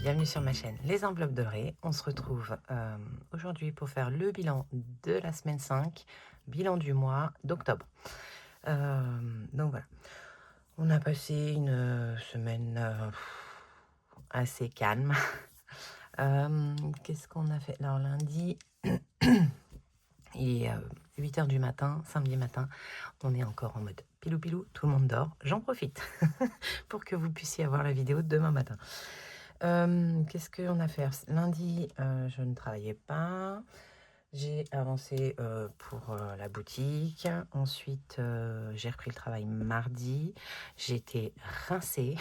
bienvenue sur ma chaîne Les Enveloppes Dorées. On se retrouve aujourd'hui pour faire le bilan de la semaine 5, bilan du mois d'octobre. Donc voilà, on a passé une semaine assez calme. Qu'est-ce qu'on a fait? Alors lundi, il est 8 h du matin, samedi matin, on est encore en mode pilou pilou, tout le monde dort. J'en profite pour que vous puissiez avoir la vidéo demain matin. Qu'est-ce qu'on a fait? Lundi, je ne travaillais pas. J'ai avancé pour la boutique. Ensuite, j'ai repris le travail mardi. J'ai été rincée.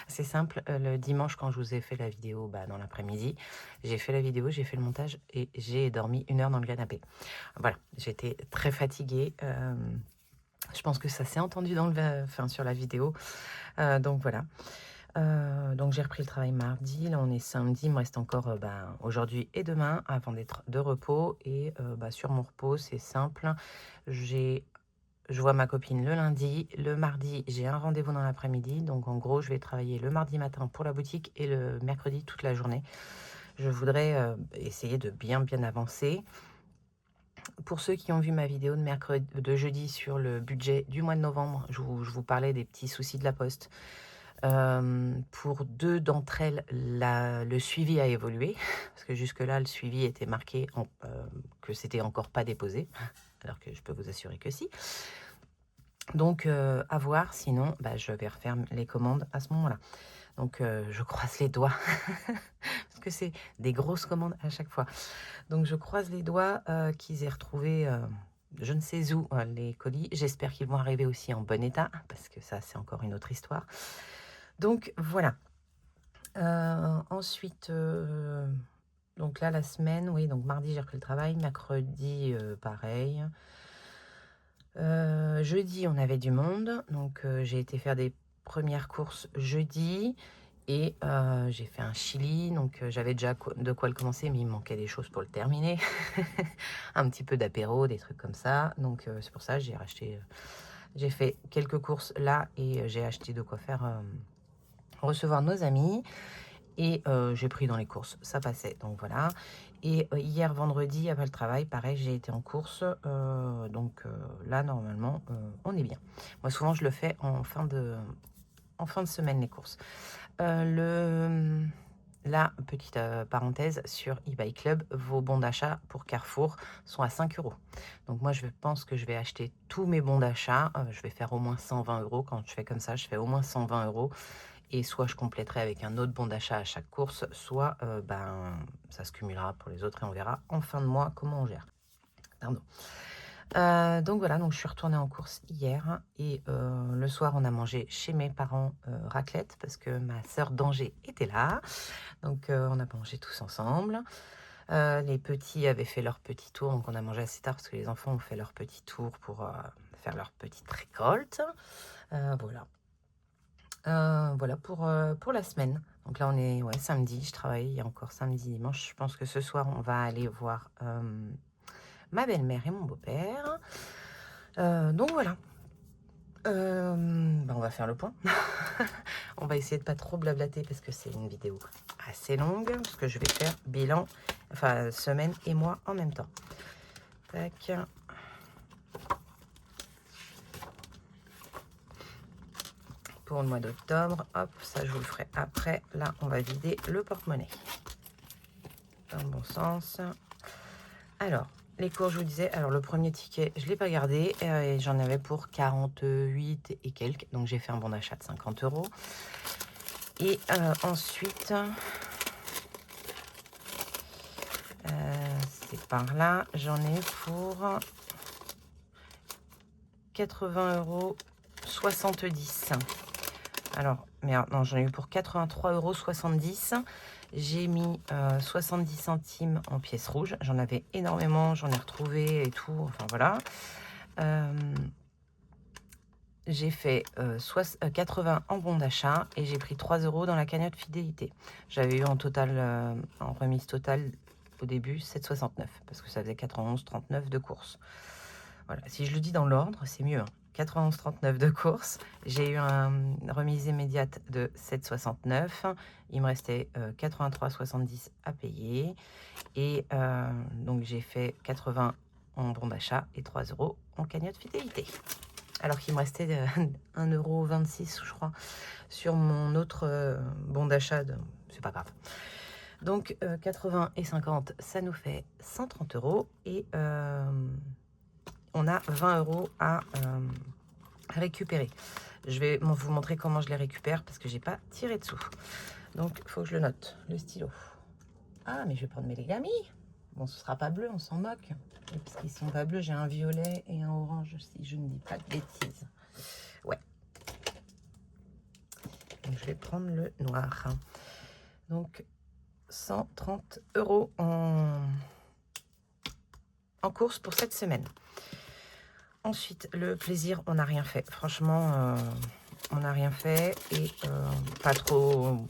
C'est simple. Le dimanche, quand je vous ai fait la vidéo dans l'après-midi, j'ai fait la vidéo, j'ai fait le montage et j'ai dormi 1 heure dans le canapé. Voilà, j'étais très fatiguée. Je pense que ça s'est entendu sur la vidéo. Donc voilà. Donc j'ai repris le travail mardi, là on est samedi, il me reste encore aujourd'hui et demain avant d'être de repos. Et sur mon repos, c'est simple, je vois ma copine le lundi, le mardi j'ai un rendez-vous dans l'après-midi, donc en gros je vais travailler le mardi matin pour la boutique et le mercredi toute la journée. Je voudrais essayer de bien avancer. Pour ceux qui ont vu ma vidéo de jeudi sur le budget du mois de novembre, je vous parlais des petits soucis de la poste. Pour 2 d'entre elles, le suivi a évolué, parce que jusque-là, le suivi était marqué que c'était encore pas déposé, alors que je peux vous assurer que si. Donc, à voir, sinon, je vais refaire les commandes à ce moment-là. Donc, je croise les doigts, parce que c'est des grosses commandes à chaque fois. Donc, je croise les doigts qu'ils aient retrouvé je ne sais où les colis. J'espère qu'ils vont arriver aussi en bon état, parce que ça, c'est encore une autre histoire. Donc voilà. Ensuite, donc là la semaine, oui, donc mardi j'ai repris le travail, mercredi pareil. Jeudi on avait du monde, donc j'ai été faire des premières courses jeudi et j'ai fait un chili, donc j'avais déjà de quoi le commencer, mais il me manquait des choses pour le terminer. Un petit peu d'apéro, des trucs comme ça, donc c'est pour ça que j'ai fait quelques courses là et j'ai acheté de quoi faire recevoir nos amis. Et j'ai pris dans les courses, ça passait, donc voilà. Et hier vendredi après le travail, pareil, j'ai été en course, donc là normalement on est bien. Moi souvent je le fais en fin de semaine, les courses. La petite parenthèse sur eBay Club, vos bons d'achat pour Carrefour sont à 5 €. Donc moi je pense que je vais acheter tous mes bons d'achat, je vais faire au moins 120 €. Quand je fais comme ça, je fais au moins 120 €. Et soit je compléterai avec un autre bon d'achat à chaque course, soit ça se cumulera pour les autres et on verra en fin de mois comment on gère. Pardon. Donc voilà, donc je suis retournée en course hier et le soir on a mangé chez mes parents raclette parce que ma sœur d'Angers était là. Donc on a mangé tous ensemble. Les petits avaient fait leur petit tour, donc on a mangé assez tard parce que les enfants ont fait leur petit tour pour faire leur petite récolte. Voilà. Voilà pour la semaine. Donc là, on est samedi, je travaille, il y a encore samedi, dimanche. Je pense que ce soir, on va aller voir ma belle-mère et mon beau-père. Donc voilà. On va faire le point. On va essayer de pas trop blablater parce que c'est une vidéo assez longue, parce que je vais faire bilan, enfin semaine et mois en même temps. Tac. Pour le mois d'octobre, hop, ça je vous le ferai après. Là, on va vider le porte-monnaie dans le bon sens. Alors, les cours, je vous disais, alors le premier ticket, je ne l'ai pas gardé et j'en avais pour 48 et quelques. Donc, j'ai fait un bon d'achat de 50 €. Et ensuite, c'est par là, j'en ai pour 80,70 €. Alors, merde, non, j'en ai eu pour 83,70 €. J'ai mis 70 centimes en pièces rouges. J'en avais énormément, j'en ai retrouvé et tout. Enfin, voilà. J'ai fait 80 en bon d'achat et j'ai pris 3 € dans la cagnotte fidélité. J'avais eu en total, en remise totale au début, 7,69 parce que ça faisait 91,39 de course. Voilà, si je le dis dans l'ordre, c'est mieux. Hein. 91,39 de course. J'ai eu une remise immédiate de 7,69. Il me restait 83,70 à payer. Et donc j'ai fait 80 en bon d'achat et 3 € en cagnotte fidélité. Alors qu'il me restait 1,26 €, je crois, sur mon autre bon d'achat. C'est pas grave. Donc 80 et 50, ça nous fait 130 € et on a 20 € à récupérer. Je vais vous montrer comment je les récupère parce que j'ai pas tiré dessous. Donc il faut que je le note, le stylo. Ah, mais je vais prendre mes Legami. Bon, ce sera pas bleu, on s'en moque. Parce qu'ils sont pas bleus, j'ai un violet et un orange, si je ne dis pas de bêtises. Ouais. Donc je vais prendre le noir. Donc 130 € en course pour cette semaine. Ensuite, le plaisir, on n'a rien fait. Franchement, on n'a rien fait et pas trop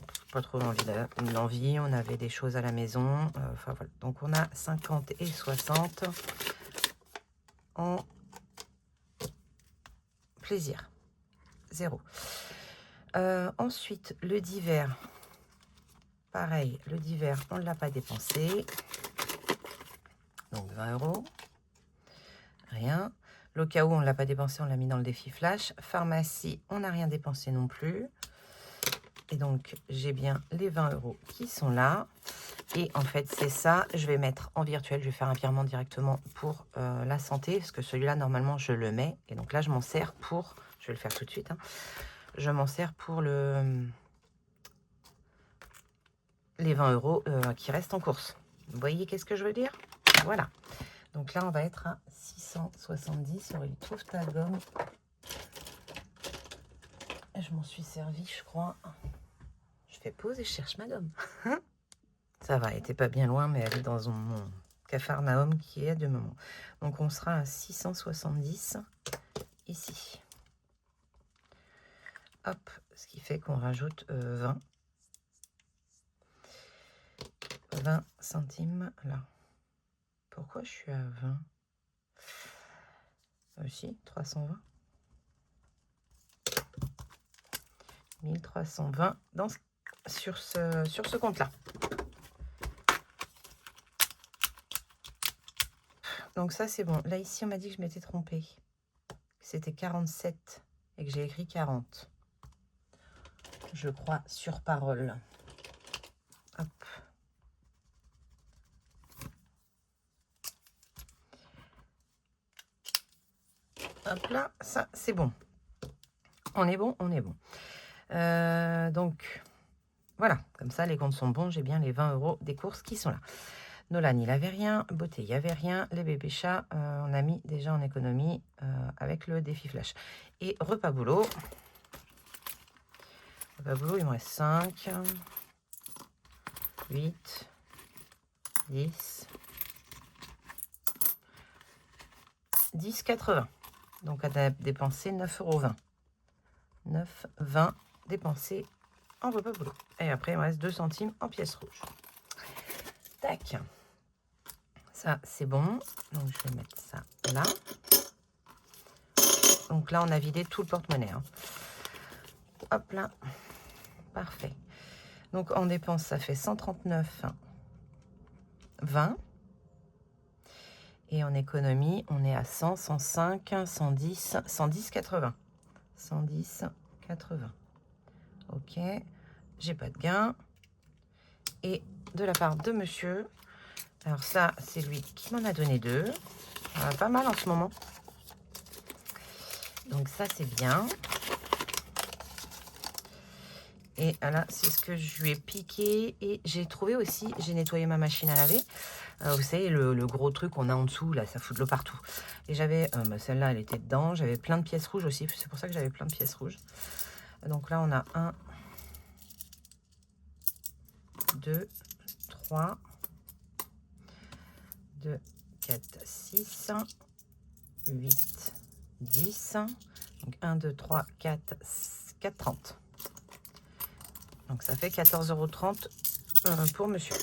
l'envie. On avait des choses à la maison. Enfin voilà. Donc on a 50 et 60 en plaisir. 0. Ensuite, le divers. Pareil, le divers, on ne l'a pas dépensé. Donc 20 €. Rien. Le cas où on ne l'a pas dépensé, on l'a mis dans le défi flash. Pharmacie, on n'a rien dépensé non plus. Et donc, j'ai bien les 20 € qui sont là. Et en fait, c'est ça. Je vais mettre en virtuel. Je vais faire un virement directement pour la santé. Parce que celui-là, normalement, je le mets. Et donc là, je m'en sers pour... Je vais le faire tout de suite. Hein. Je m'en sers pour les 20 € qui restent en course. Vous voyez qu'est-ce que je veux dire? Voilà. Donc là, on va être à 670. Aurélie, trouve ta gomme. Je m'en suis servi, je crois. Je fais pause et je cherche ma gomme. Ça va, elle n'était pas bien loin, mais elle est dans mon Capharnaüm qui est de moment. Donc on sera à 670 ici. Hop, ce qui fait qu'on rajoute 20 centimes là. Pourquoi je suis à 20? Aussi, 320. 1320 sur ce compte-là. Donc ça, c'est bon. Là, ici, on m'a dit que je m'étais trompée. C'était 47 et que j'ai écrit 40. Je crois sur parole. Hop. Hop là, ça, c'est bon. On est bon, on est bon. Donc, voilà. Comme ça, les comptes sont bons. J'ai bien les 20 € des courses qui sont là. Nolan, il avait rien. Beauté, il n'y avait rien. Les bébés chats, on a mis déjà en économie avec le défi flash. Et repas boulot. Repas boulot, il me reste 5, 8, 10, 10, 80. Donc, on a dépensé 9,20 €. 9, 20 dépensés en repas boulot. Et après, il me reste 2 centimes en pièces rouges. Tac. Ça, c'est bon. Donc, je vais mettre ça là. Donc là, on a vidé tout le porte-monnaie. Hein. Hop là. Parfait. Donc, en dépenses, ça fait 139,20. Et en économie, on est à 100, 105, 110, 110,80. 110,80. Ok. J'ai pas de gain. Et de la part de monsieur, alors ça, c'est lui qui m'en a donné 2. Pas mal en ce moment. Donc ça, c'est bien. Et là, c'est ce que je lui ai piqué. Et j'ai trouvé aussi, j'ai nettoyé ma machine à laver. Vous savez, le gros truc qu'on a en dessous, là, ça fout de l'eau partout. Et j'avais, celle-là, elle était dedans. J'avais plein de pièces rouges aussi. C'est pour ça que j'avais plein de pièces rouges. Donc là, on a 1, 2, 3, 2, 4, 6, 8, 10. Donc 1, 2, 3, 4, 4, 30. Donc ça fait 14,30 € pour monsieur.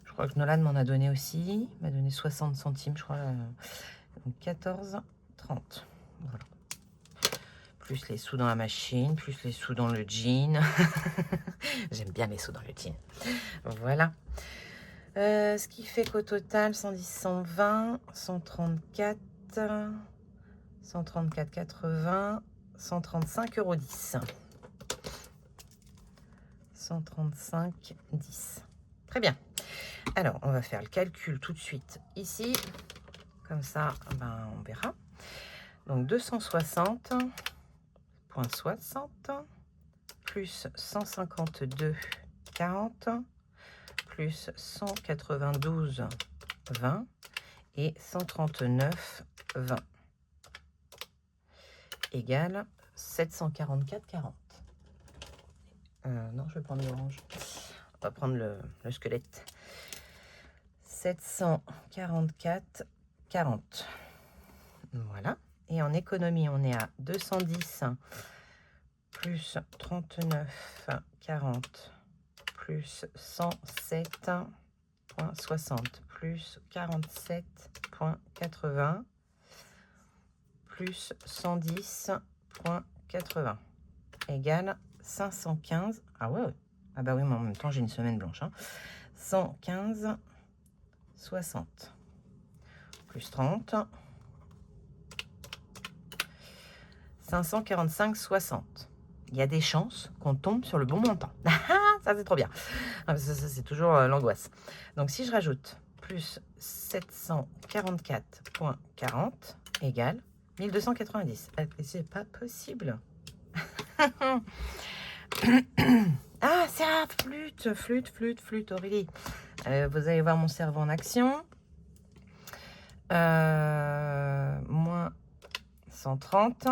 Je crois que Nolan m'en a donné aussi. Il m'a donné 60 centimes, je crois. Donc 14,30. Voilà. Plus les sous dans la machine, plus les sous dans le jean. J'aime bien les sous dans le jean. Voilà. Ce qui fait qu'au total, 110, 120, 134, 134,80, 135,10 €. 135,10. Très bien. Alors, on va faire le calcul tout de suite ici. Comme ça, ben, on verra. Donc, 260,60 plus 152,40 plus 192,20 et 139,20 égale 744,40. Non, je vais prendre l'orange. On va prendre le squelette. 744,40. Voilà. Et en économie, on est à 210 plus 39,40 plus 107,60 plus 47,80 plus 110,80 égale 515. Ah ouais. Ah bah oui, mais en même temps, j'ai une semaine blanche. 115,60 plus 30. 545,60. Il y a des chances qu'on tombe sur le bon montant. Ça, c'est trop bien. Ça, c'est toujours l'angoisse. Donc, si je rajoute plus 744,40 égale 1290. C'est pas possible. Ah, c'est la flûte, Aurélie. Vous allez voir mon cerveau en action. Moins 130.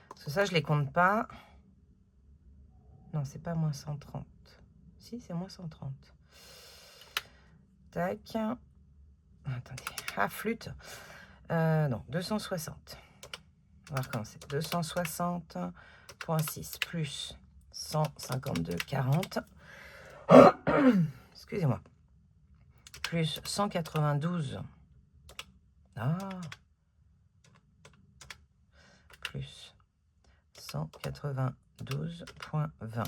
Parce que ça, je les compte pas. Non, c'est pas moins 130. Si, c'est moins 130. Tac. Attendez. Ah, flûte. Non, 260. On va recommencer. 260,6 plus 152,40. Excusez-moi. Plus 192. Ah. Plus 192,20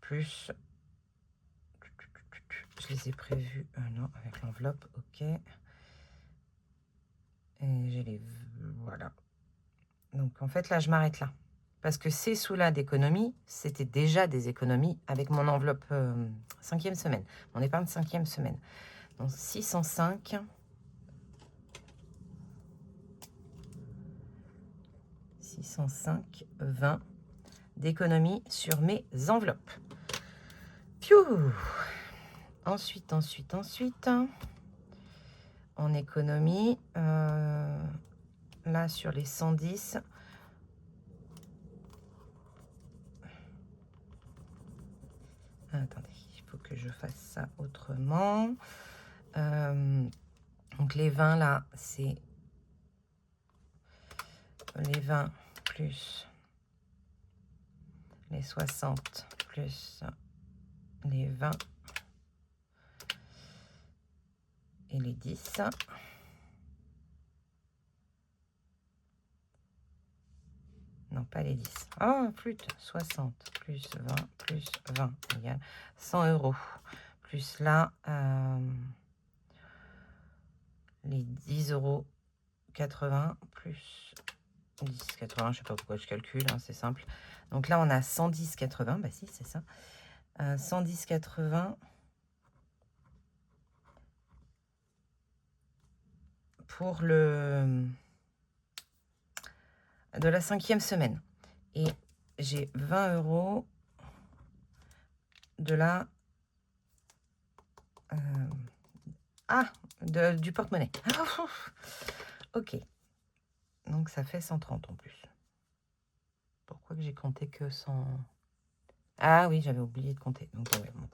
plus je les ai prévus non, avec l'enveloppe, ok, et j'ai les voilà. Donc en fait là je m'arrête là parce que ces sous-là d'économie c'était déjà des économies avec mon enveloppe 5e semaine, mon épargne 5e semaine. Donc 605 605,20 d'économie sur mes enveloppes. Piou. Ensuite, en économie, là sur les 110, attendez, il faut que je fasse ça autrement. Donc les 20 là, c'est les 20 plus les 60 plus les 20 et les 10. Non, pas les 10. Oh, flûte. 60 plus 20 égale 100 €. Plus là, les 10,80 € plus 10,80, je sais pas pourquoi je calcule, hein, c'est simple. Donc là, on a 110,80, bah si, c'est ça. 110,80 pour le de la 5e semaine. Et j'ai 20 € de la du porte-monnaie. Ok. Donc ça fait 130 en plus. Pourquoi que j'ai compté que 100? Ah oui, j'avais oublié de compter. Donc, ouais, bon,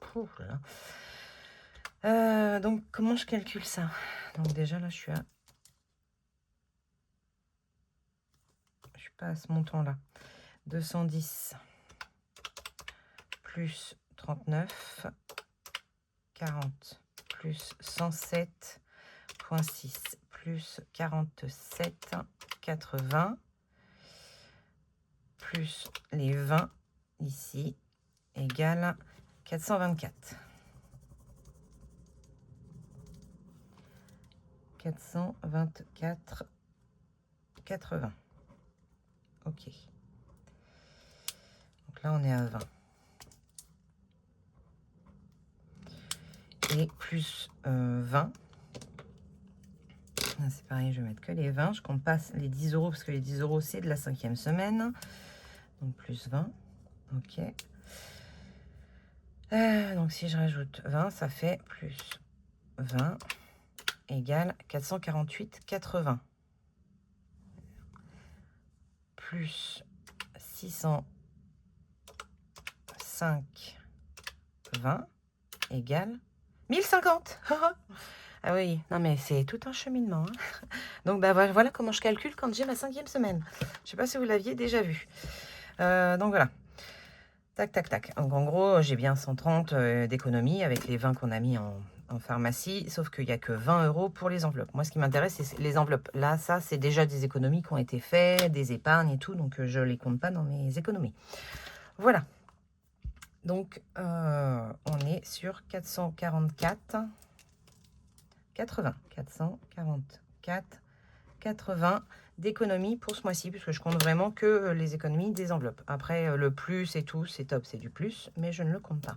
là. Donc comment je calcule ça? Donc déjà là, je suis pas à ce montant-là. 210 plus 39, 40 plus 107,6 plus 47,80 plus les 20 ici égale 424. 424,80. Ok. Donc là, on est à 20. Et plus 20. C'est pareil, je vais mettre que les 20. Je compte pas les 10 euros parce que les 10 euros, c'est de la 5e semaine. Donc plus 20. Ok. Donc si je rajoute 20, ça fait plus 20 égale 448,80. Plus 605,20 égale 1050. Ah oui, non mais c'est tout un cheminement. Hein. Donc bah, voilà comment je calcule quand j'ai ma 5e semaine. Je ne sais pas si vous l'aviez déjà vu. Donc voilà. Tac, tac, tac. Donc en gros, j'ai bien 130 d'économie avec les 20 qu'on a mis en pharmacie, sauf qu'il n'y a que 20 euros pour les enveloppes. Moi, ce qui m'intéresse, c'est les enveloppes. Là, ça, c'est déjà des économies qui ont été faites, des épargnes et tout, donc je ne les compte pas dans mes économies. Voilà. Donc, on est sur 444,80. 444,80 d'économies pour ce mois-ci, puisque je compte vraiment que les économies des enveloppes. Après, le plus et tout, c'est top, c'est du plus, mais je ne le compte pas.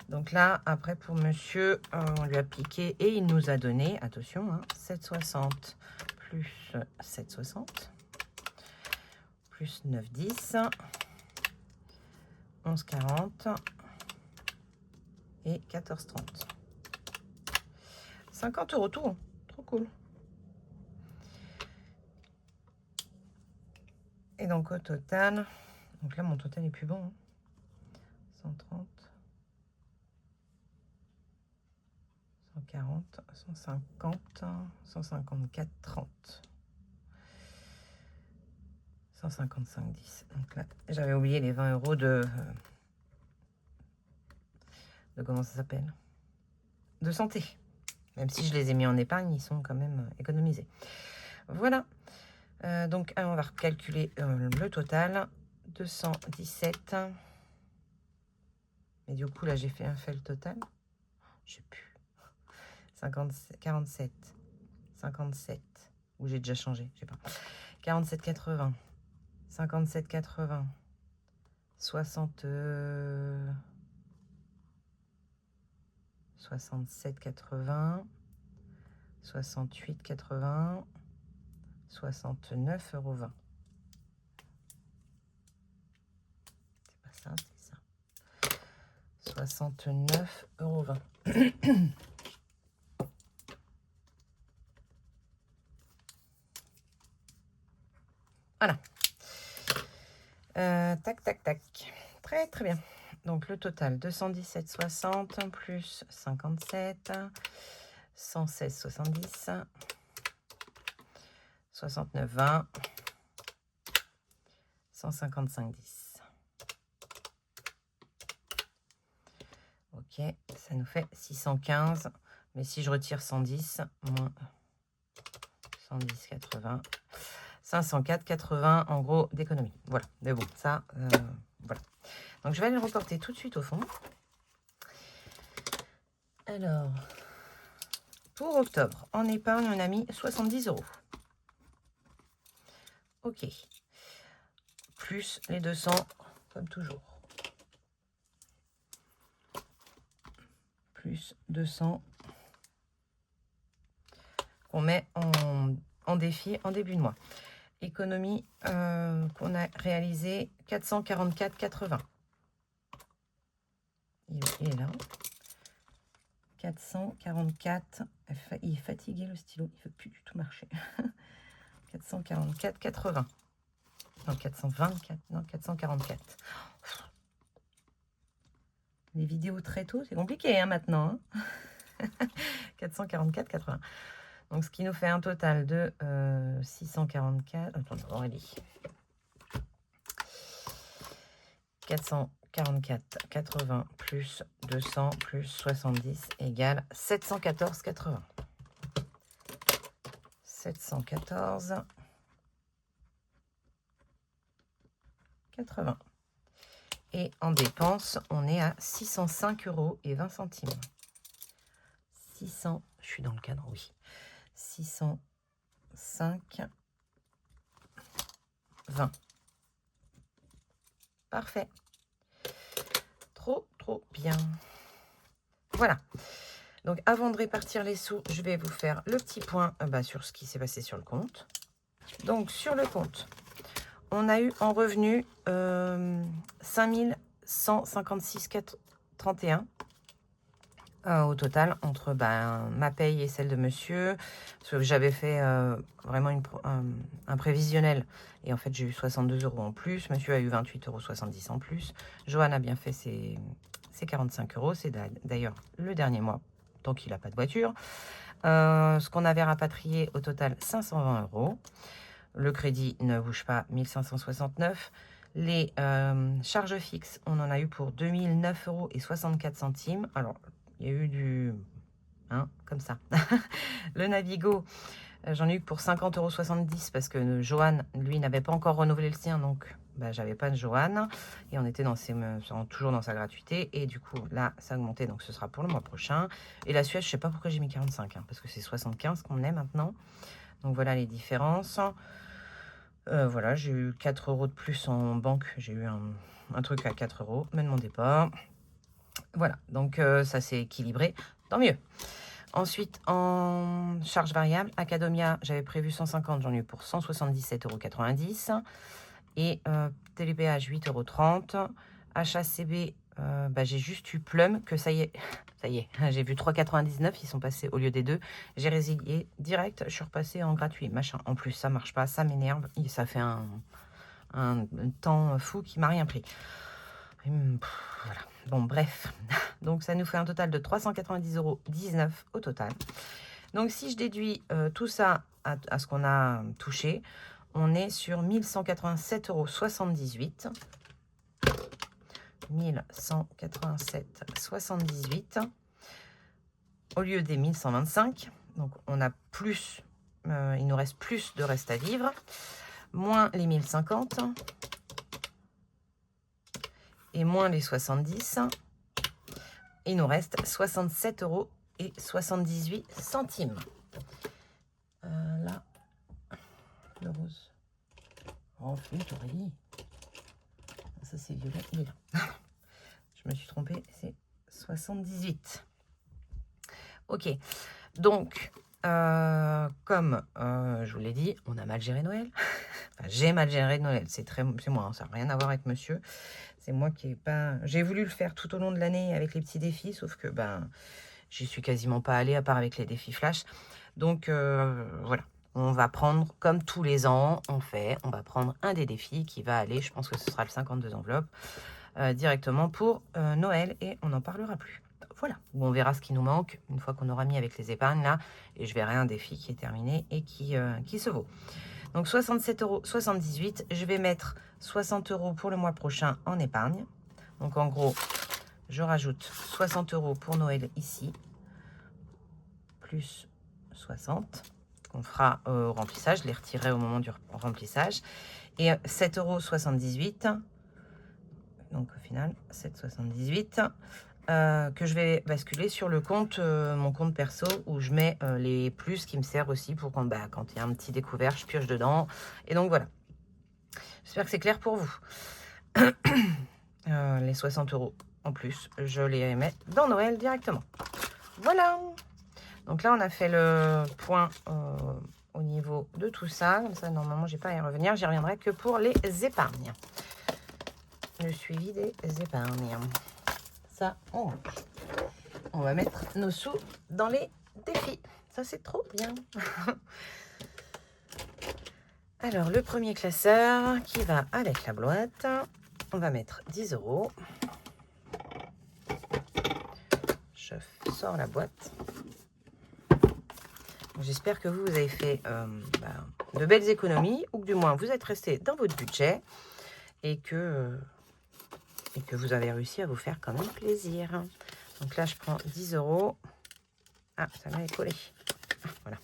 Donc là, après, pour monsieur, on lui a piqué et il nous a donné, attention, hein, 7,60 plus 7,60 plus 9,10, 11,40 et 14,30. 50 euros tout, trop cool. Et donc au total, donc là mon total est plus bon, hein. 130, 140, 150, 154, 30. 155,10. Donc là, j'avais oublié les 20 euros de comment ça s'appelle? De santé. Même si je les ai mis en épargne, ils sont quand même économisés. Voilà. Donc, on va recalculer le total. 217. Mais du coup, là, j'ai fait le total. Je sais plus. 47. 57. Ou j'ai déjà changé, je sais pas. 47,80. 57,80. 60. 67,80. 68,80. 69,20 €. C'est pas ça, c'est ça. 69,20 €. Voilà. Tac, tac, tac. Très, très bien. Donc, le total, 217,60 plus 57, 116,70, 69,20, 155,10. Ok, ça nous fait 615. Mais si je retire 110, moins 110,80, 504,80 en gros d'économie. Voilà, mais bon, ça, voilà. Donc, je vais aller le reporter tout de suite au fond. Alors, pour octobre, en épargne, on a mis 70 €. Ok. Plus les 200, comme toujours. Plus 200 qu'on met en défi en début de mois. Économie qu'on a réalisée 444,80. Il est là. 444. Il est fatigué le stylo, il ne veut plus du tout marcher. 444,80. Non, 424. Non, 444. Les vidéos très tôt, c'est compliqué hein, maintenant. Hein. 444,80. Donc, ce qui nous fait un total de 644. Attends, Aurélie. 444,80 44, 80 plus 200 plus 70 égale 714,80. 714,80. Et en dépenses, on est à 605,20 €. 600, je suis dans le cadre, oui. 605,20. Parfait. Trop bien. Voilà. Donc, avant de répartir les sous, je vais vous faire le petit point sur ce qui s'est passé sur le compte. Donc, sur le compte, on a eu en revenu 5 156,31 au total, entre ma paye et celle de monsieur. Parce que j'avais fait vraiment un prévisionnel. Et en fait, j'ai eu 62 € en plus. Monsieur a eu 28,70 € en plus. Johan a bien fait ses 45 €. C'est d'ailleurs le dernier mois, tant qu'il n'a pas de voiture. Ce qu'on avait rapatrié au total, 520 €. Le crédit ne bouge pas, 1569. Les charges fixes, on en a eu pour 2009,64 €. Alors, il y a eu du... comme ça. Le Navigo, j'en ai eu pour 50,70 € parce que Johan, lui, n'avait pas encore renouvelé le sien. Donc, j'avais pas de Johan. Et on était toujours dans sa gratuité. Et du coup, là, ça a augmenté. Donc, ce sera pour le mois prochain. Et la Suède, je sais pas pourquoi j'ai mis 45. Parce que c'est 75 qu'on est maintenant. Donc, voilà les différences. Voilà, j'ai eu 4 € de plus en banque. J'ai eu un truc à 4 €. Ne me demandez pas. Voilà, donc ça s'est équilibré. Tant mieux. Ensuite, en charge variable, Academia, j'avais prévu 150, j'en ai eu pour 177,90 €. Et télépéage, 8,30 €. HACB, j'ai juste eu Plum, que ça y est, j'ai vu 3,99 €, ils sont passés au lieu des 2. J'ai résilié direct, je suis repassée en gratuit. Machin. En plus, ça marche pas, ça m'énerve. Ça fait un temps fou qui m'a rien pris. Voilà. Bon, bref. Donc, ça nous fait un total de 390,19 € au total. Donc, si je déduis tout ça à ce qu'on a touché, on est sur 1187,78 €. 1187,78 € au lieu des 1125. Donc, on a plus, il nous reste plus de reste à vivre, moins les 1050 et moins les 70. Il nous reste 67,78 €. Là, le rose. Oh, flûterie. Ça, c'est violet. Il est là. Je me suis trompée. C'est 78. Ok. Donc, comme je vous l'ai dit, on a mal géré Noël. Enfin, j'ai mal géré Noël. C'est moi. Hein, ça n'a rien à voir avec monsieur. C'est moi qui n'ai pas... J'ai voulu le faire tout au long de l'année avec les petits défis, sauf que j'y suis quasiment pas allée, à part avec les défis flash. Donc, voilà. On va prendre, comme tous les ans, on va prendre un des défis qui va aller, je pense que ce sera le 52 enveloppes, directement pour Noël, et on n'en parlera plus. Voilà, où on verra ce qui nous manque une fois qu'on aura mis avec les épargnes là, et je verrai un défi qui est terminé et qui se vaut. Donc 67,78 €, je vais mettre 60 € pour le mois prochain en épargne. Donc en gros, je rajoute 60 € pour Noël ici, plus 60 qu'on fera au remplissage, je les retirerai au moment du remplissage, et 7,78 €, donc au final 7,78 €, que je vais basculer sur le compte, mon compte perso, où je mets les plus qui me servent aussi pour quand il y a un petit découvert, je pioche dedans. Et donc voilà. J'espère que c'est clair pour vous. Les 60 € en plus, je les mets dans Noël directement. Voilà. Donc là, on a fait le point au niveau de tout ça. Comme ça, normalement, j'ai pas à y revenir. J'y reviendrai que pour les épargnes. Le suivi des épargnes. Ça, on va mettre nos sous dans les défis. Ça, c'est trop bien. Alors, le premier classeur qui va avec la boîte, on va mettre 10 €. Je sors la boîte. J'espère que vous avez fait de belles économies, ou que du moins vous êtes resté dans votre budget, et que et que vous avez réussi à vous faire quand même plaisir. Donc là, je prends 10 €. Ah, ça m'avait collé. Ah, voilà.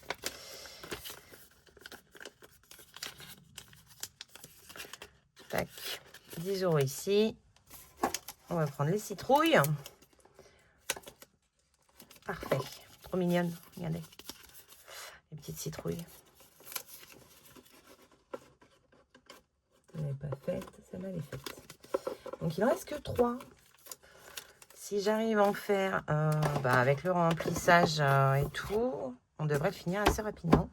Tac. 10 € ici. On va prendre les citrouilles. Parfait. Trop mignonne. Regardez. Les petites citrouilles. Je ne l'avais pas faite. Celle-là, elle est faite. Donc, il ne reste que 3. Si j'arrive à en faire avec le remplissage et tout, on devrait le finir assez rapidement.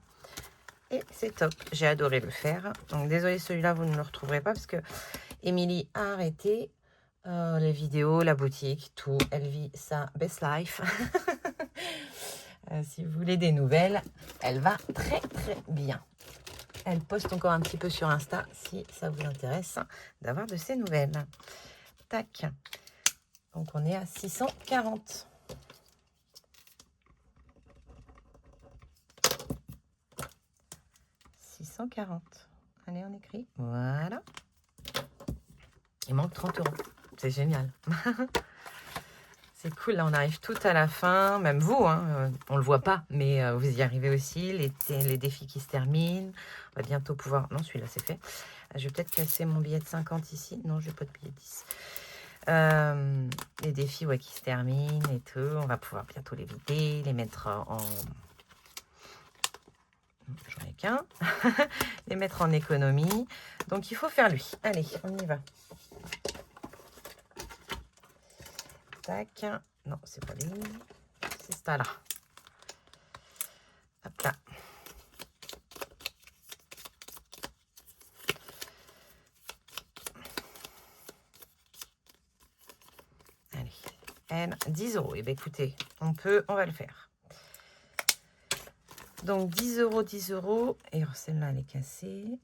Et c'est top. J'ai adoré le faire. Donc, désolé, celui-là, vous ne le retrouverez pas parce que Émilie a arrêté les vidéos, la boutique, tout. Elle vit sa best life. Si vous voulez des nouvelles, elle va très, très bien. Elle poste encore un petit peu sur Insta si ça vous intéresse d'avoir de ses nouvelles. Tac. Donc, on est à 640. Allez, on écrit. Voilà. Il manque 30 €. C'est génial. C'est cool. Là, on arrive tout à la fin. Même vous, hein, on ne le voit pas, mais vous y arrivez aussi. Les défis qui se terminent. On va bientôt pouvoir... Non, celui-là, c'est fait. Je vais peut-être casser mon billet de 50 ici. Non, je n'ai pas de billet de 10. Les défis qui se terminent et tout. On va pouvoir bientôt les vider, les mettre en... J'en ai qu'un. Les mettre en économie. Donc, il faut faire lui. Allez, on y va. Tac. Non, c'est pas lui. C'est ça là. Hop là. Allez. Elle, 10 €. Eh bien, écoutez, on va le faire. Donc, 10 €, 10 €. Et celle-là, elle est cassée.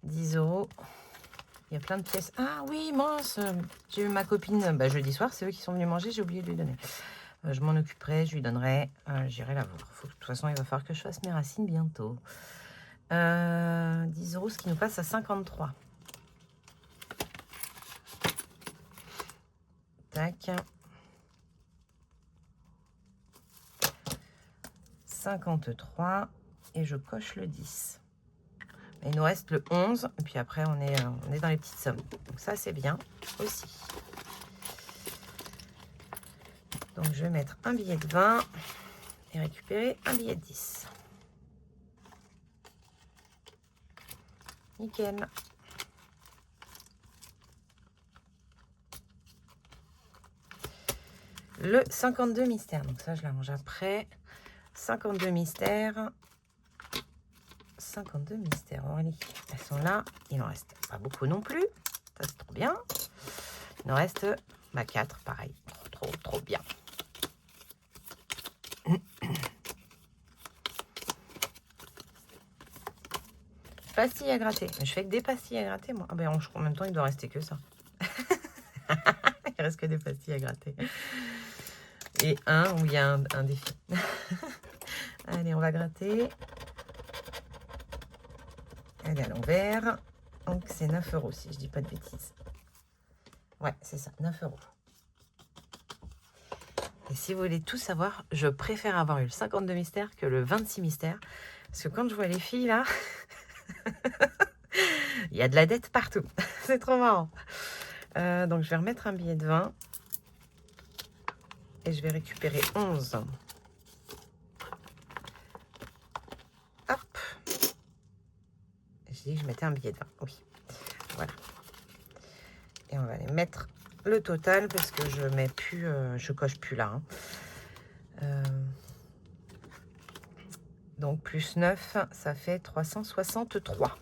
10 €. Il y a plein de pièces. Ah oui, mince. J'ai eu ma copine jeudi soir. C'est eux qui sont venus manger. J'ai oublié de lui donner. Je m'en occuperai. Je lui donnerai. J'irai la voir. De toute façon, il va falloir que je fasse mes racines bientôt. 10 €, ce qui nous passe à 53. Tac. 53. Et je coche le 10. Il nous reste le 11. Et puis après, on est dans les petites sommes. Donc ça, c'est bien aussi. Donc, je vais mettre un billet de 20 et récupérer un billet de 10. Nickel. Le 52 mystères. Donc ça, je l'arrange après. 52 mystères. 52 mystères, Aurélie. Elles sont là. Il en reste pas beaucoup non plus. Ça, c'est trop bien. Il en reste 4, pareil. Trop bien. Pastilles à gratter. Je fais que des pastilles à gratter, moi. Ah ben, en même temps, il doit rester que ça. Il reste que des pastilles à gratter. Et un où il y a un défi. Allez, on va gratter. Elle est à l'envers. Donc, c'est 9 € si je dis pas de bêtises. Ouais, c'est ça, 9 €. Et si vous voulez tout savoir, je préfère avoir eu le 52 mystères que le 26 mystères. Parce que quand je vois les filles, là, il y a de la dette partout. C'est trop marrant. Donc, je vais remettre un billet de 20. Et je vais récupérer 11. Hop. J'ai dit que je mettais un billet de 20. Oui. Voilà. Et on va aller mettre le total parce que je mets plus, je coche plus là. Donc, plus 9, ça fait 363.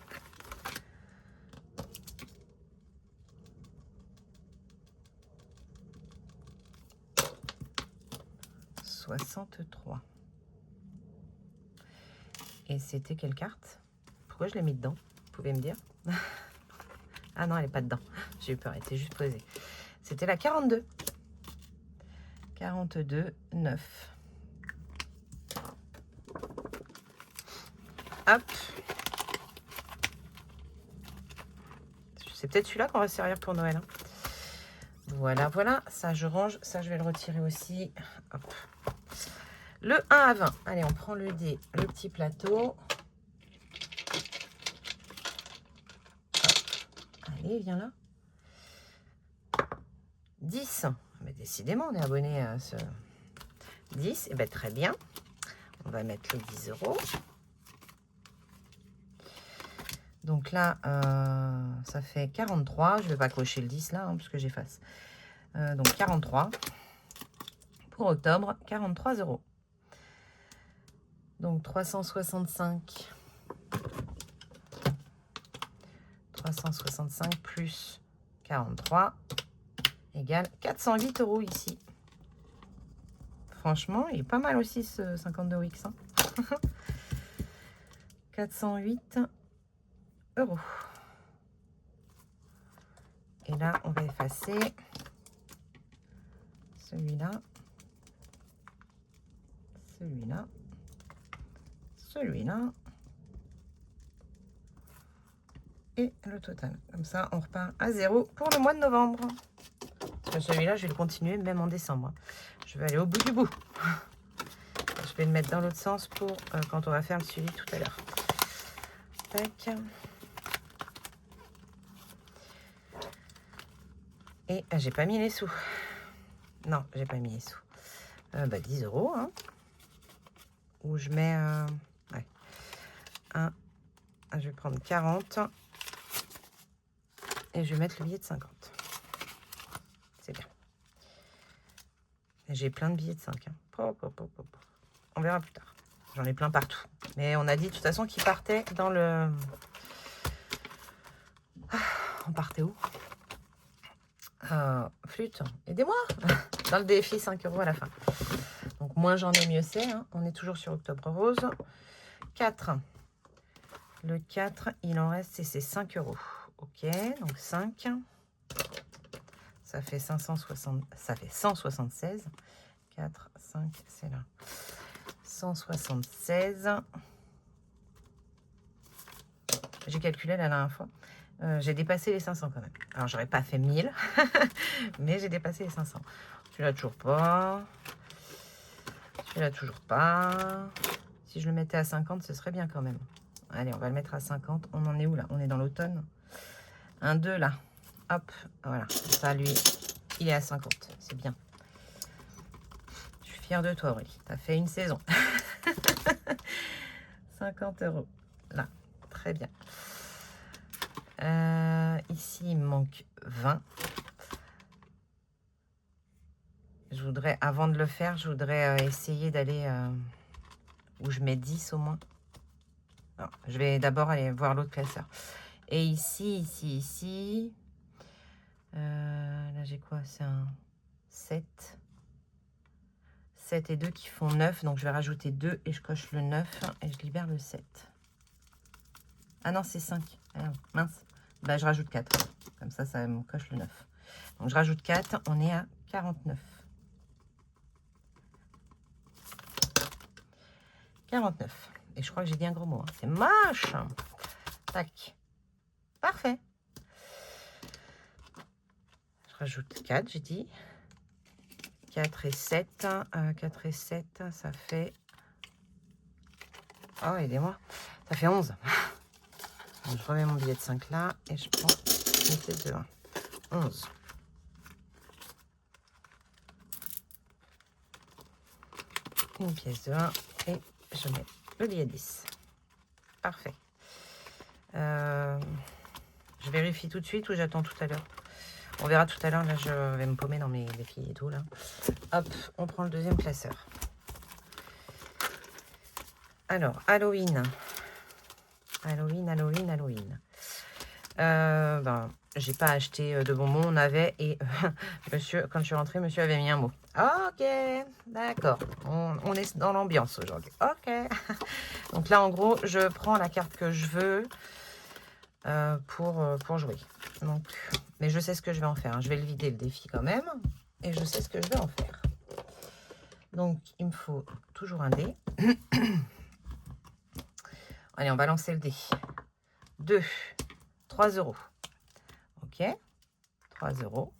63. Et c'était quelle carte? Pourquoi je l'ai mis dedans? Vous pouvez me dire? Ah non, elle n'est pas dedans. J'ai eu peur, elle était juste posée. C'était la 42. 42, 9. Hop. C'est peut-être celui-là qu'on va servir pour Noël. Hein. Voilà, voilà. Ça, je range. Ça, je vais le retirer aussi. Hop. Le 1 à 20. Allez, on prend le dé, le petit plateau. Hop. Allez, viens là. 10. Mais décidément, on est abonné à ce 10. Et bien, très bien. On va mettre les 10 euros. Donc là, ça fait 43. Je ne vais pas cocher le 10 là, hein, parce que j'efface. Donc 43. Pour octobre, 43 euros. Donc 365. 365 plus 43 égale 408 euros ici. Franchement, il est pas mal aussi ce 52X. Hein. 408 euros. Et là, on va effacer celui-là, celui-là, celui-là et le total. Comme ça, on repart à 0 pour le mois de novembre. Celui-là, je vais le continuer même en décembre. Je vais aller au bout du bout. Je vais le mettre dans l'autre sens pour quand on va faire le suivi tout à l'heure. Tac. Et j'ai pas mis les sous. Non, j'ai pas mis les sous. 10 euros. Hein, où je mets... ouais. Je vais prendre 40. Et je vais mettre le billet de 50. C'est bien. J'ai plein de billets de 5. Hein. On verra plus tard. J'en ai plein partout. Mais on a dit de toute façon qu'ils partaient dans le... On partait où? Flûte, aidez-moi. Dans le défi 5 euros à la fin. Donc moins j'en ai, mieux c'est. Hein. On est toujours sur Octobre Rose. 4. Le 4, il en reste, c'est 5 euros. Ok, donc 5. Ça fait 560, ça fait 176. 4, 5, c'est là. 176. J'ai calculé la dernière fois. J'ai dépassé les 500 quand même. Alors, j'aurais pas fait 1000, mais j'ai dépassé les 500. Celui-là, toujours pas. Celui-là, toujours pas. Si je le mettais à 50, ce serait bien quand même. Allez, on va le mettre à 50. On en est où là? On est dans l'automne. Un 2 là. Hop, voilà. Ça, lui, il est à 50. C'est bien. Je suis fière de toi, Aurélie. Tu as fait une saison. 50 euros. Là, très bien. Ici, il me manque 20. Je voudrais, avant de le faire, je voudrais essayer d'aller où je mets 10 au moins. Non, je vais d'abord aller voir l'autre classeur. Et ici. Là, j'ai quoi? C'est un 7. 7 et 2 qui font 9. Donc, je vais rajouter 2 et je coche le 9 et je libère le 7. Ah non, c'est 5. Ah, mince. Bah, je rajoute 4. Comme ça me coche le 9. Donc, je rajoute 4. On est à 49. 49. Et je crois que j'ai dit un gros mot. Hein. C'est moche. Tac. Parfait. Je rajoute 4, j'ai dit. 4 et 7. 4 et 7, ça fait... Oh, aidez-moi. Ça fait 11. Donc, je remets mon billet de 5 là et je prends une pièce de 1. 11. Une pièce de 1 et je mets le billet de 10. Parfait. Je vérifie tout de suite ou j'attends tout à l'heure? On verra tout à l'heure. Là, je vais me paumer dans mes défis et tout. Là. Hop, on prend le deuxième classeur. Alors, Halloween. Halloween. J'ai pas acheté de bonbons, on avait, et monsieur, quand je suis rentrée, monsieur avait mis un mot. Ok, d'accord, on est dans l'ambiance aujourd'hui. Ok. Donc là, en gros, je prends la carte que je veux pour jouer. Donc, mais je sais ce que je vais en faire. Hein. Je vais le vider le défi quand même, et je sais ce que je vais en faire. Donc, il me faut toujours un dé. Allez, on va lancer le dé. 2, 3 euros. Ok, 3 euros.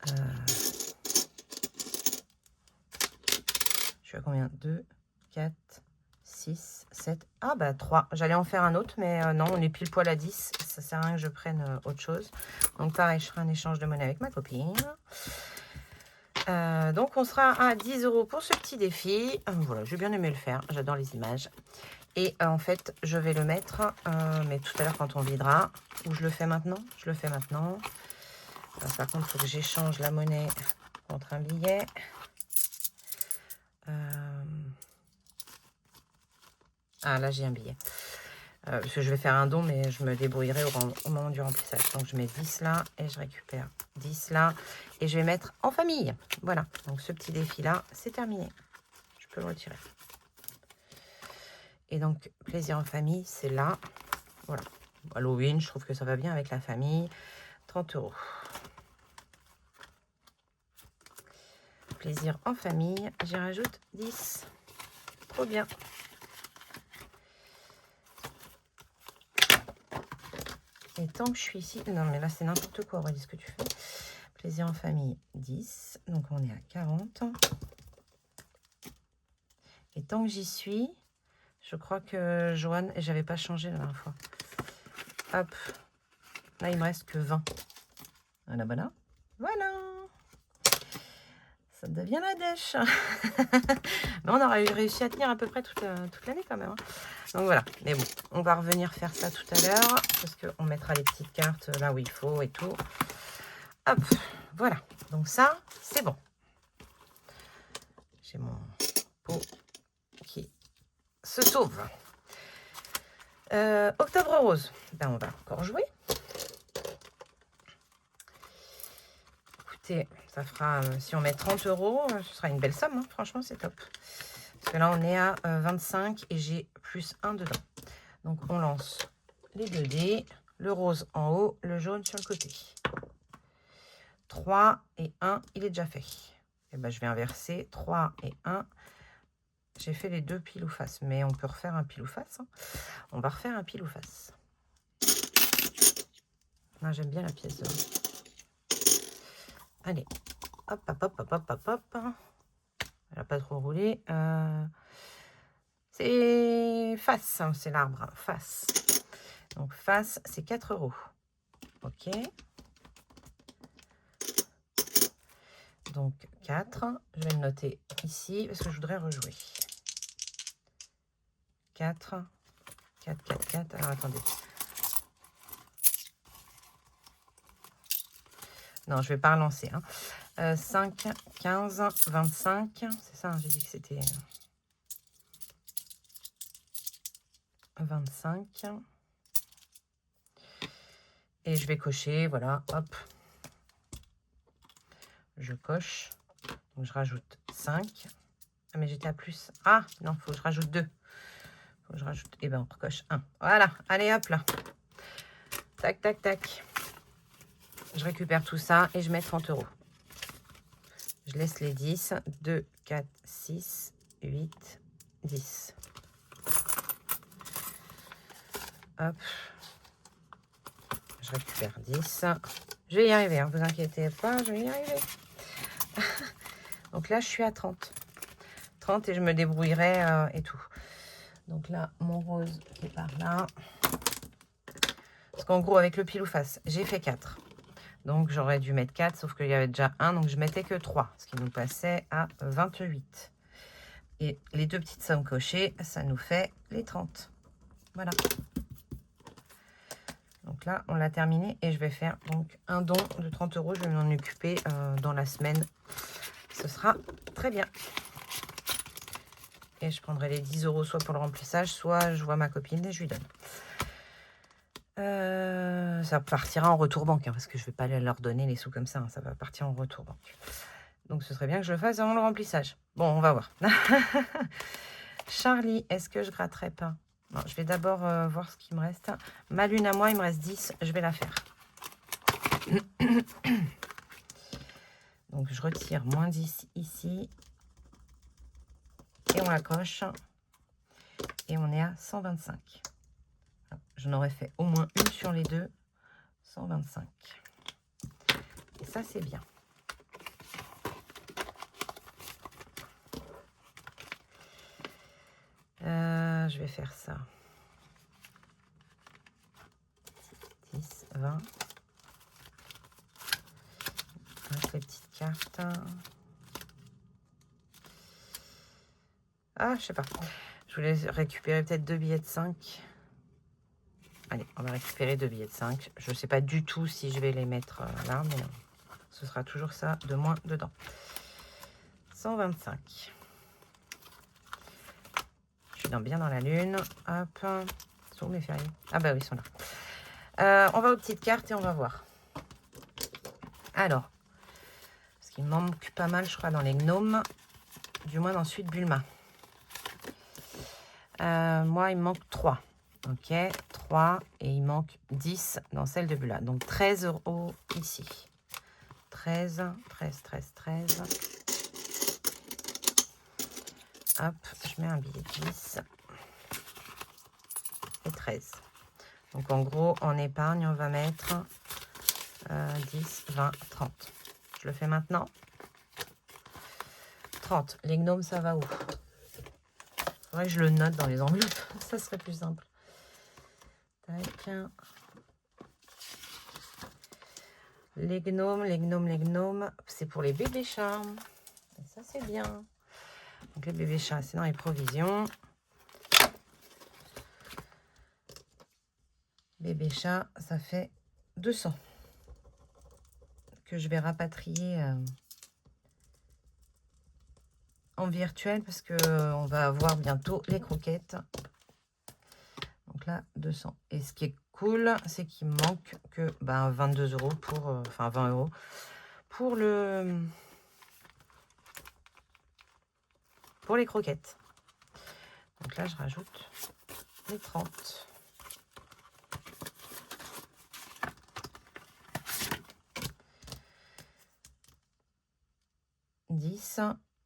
Je suis à combien? 2, 4, 6, 7. Ah bah 3. J'allais en faire un autre, mais non, on est pile poil à 10. Ça sert à rien que je prenne autre chose. Donc pareil, je ferai un échange de monnaie avec ma copine. Donc on sera à 10 euros pour ce petit défi. Voilà, j'ai bien aimé le faire. J'adore les images. Et en fait, je vais le mettre, mais tout à l'heure quand on videra. Ou je le fais maintenant? Je le fais maintenant. Alors, par contre, il faut que j'échange la monnaie contre un billet. Ah, là, j'ai un billet. Parce que je vais faire un don, mais je me débrouillerai au moment du remplissage. Donc, je mets 10 là et je récupère 10 là. Et je vais mettre en famille. Voilà. Donc, ce petit défi-là, c'est terminé. Je peux le retirer. Et donc, plaisir en famille, c'est là. Voilà. Halloween, je trouve que ça va bien avec la famille. 30 euros. Plaisir en famille, j'y rajoute 10. Trop bien. Et tant que je suis ici... Non, mais là, c'est n'importe quoi, Aurélie, ce que tu fais. Plaisir en famille, 10. Donc, on est à 40. Et tant que j'y suis, je crois que Joanne... Et j'avais pas changé la dernière fois. Hop. Là, il me reste que 20. Voilà, voilà. Voilà. Ça devient la dèche. Mais on aurait réussi à tenir à peu près toute l'année quand même. Hein. Donc voilà. Mais bon, on va revenir faire ça tout à l'heure. Parce qu'on mettra les petites cartes là où il faut et tout. Hop, voilà. Donc ça, c'est bon. J'ai mon pot qui se sauve. Octobre rose. Ben, on va encore jouer. Écoutez, ça fera... si on met 30 euros, ce sera une belle somme. Hein. Franchement, c'est top. Parce que là, on est à 25 et j'ai plus 1 dedans. Donc, on lance les 2 dés. Le rose en haut, le jaune sur le côté. 3 et 1, il est déjà fait. Et ben, je vais inverser 3 et 1. J'ai fait les 2 pile ou face, mais on peut refaire un pile ou face. Hein. On va refaire un pile ou face. J'aime bien la pièce d'or. Allez, hop, hop, hop, hop, hop, hop, hop. Elle n'a pas trop roulé. C'est face, hein, c'est l'arbre, hein, face. Donc face, c'est 4 euros. Ok. Donc 4. Je vais le noter ici parce que je voudrais rejouer. 4. 4, 4, 4. Alors attendez. Non, je ne vais pas relancer. Hein. 5, 15, 25. C'est ça, hein, j'ai dit que c'était 25. Et je vais cocher, voilà, hop. Je coche. Donc je rajoute 5. Ah, mais j'étais à plus. Ah, non, il faut que je rajoute 2. Faut que je rajoute. Et ben on recoche 1. Voilà, allez, hop là. Tac, tac, tac. Je récupère tout ça et je mets 30 euros. Je laisse les 10. 2, 4, 6, 8, 10. Hop. Je récupère 10. Je vais y arriver, hein, vous inquiétez pas, je vais y arriver. Donc là, je suis à 30. 30 et je me débrouillerai et tout. Donc là, mon rose qui est par là. Parce qu'en gros, avec le pile ou face, j'ai fait 4. Donc, j'aurais dû mettre 4, sauf qu'il y avait déjà 1. Donc, je mettais que 3, ce qui nous passait à 28. Et les 2 petites sommes cochées, ça nous fait les 30. Voilà. Donc là, on l'a terminé et je vais faire donc un don de 30 euros. Je vais m'en occuper dans la semaine. Ce sera très bien. Et je prendrai les 10 euros soit pour le remplissage, soit je vois ma copine et je lui donne. Ça partira en retour banque, hein, parce que je ne vais pas leur donner les sous comme ça. Hein, ça va partir en retour banque. Donc, ce serait bien que je le fasse avant le remplissage. Bon, on va voir. Charlie, est-ce que je gratterai pas? Non, je vais d'abord voir ce qu'il me reste. Ma lune à moi, il me reste 10. Je vais la faire. Donc, je retire moins 10 ici. Et on la coche. Et on est à 125. J'en aurais fait au moins une sur les deux. 125. Et ça, c'est bien. Je vais faire ça. 10, 20. Avec les petites cartes. Ah, je sais pas. Je voulais récupérer peut-être 2 billets de 5. Allez, on va récupérer 2 billets de 5. Je ne sais pas du tout si je vais les mettre là, mais ce sera toujours ça de moins dedans. 125. Je suis bien dans la lune. Hop. Sont où mes fériés? Ah bah oui, ils sont là. On va aux petites cartes et on va voir. Alors, parce qu'il me manque pas mal, je crois, dans les gnomes. Du moins dans Suite Bulma. Moi, il me manque 3. Ok, 3. Et il manque 10 dans celle de Bula. Donc 13 € ici. 13, 13, 13, 13. Hop, je mets un billet de 10. Et 13. Donc en gros, en épargne, on va mettre 10, 20, 30. Je le fais maintenant. 30. Les gnomes, ça va où? Faudrait que je le note dans les enveloppes. Ça serait plus simple. Tac. Les gnomes, les gnomes, les gnomes. C'est pour les bébés chats. Et ça, c'est bien. Donc les bébés chats, c'est dans les provisions. Bébé chat, ça fait 200. Que je vais rapatrier en virtuel parce que on va avoir bientôt les croquettes. Donc là, 200. Et ce qui est cool, c'est qu'il me manque que 22 € pour, enfin 20 € pour les croquettes. Donc là, je rajoute les 30.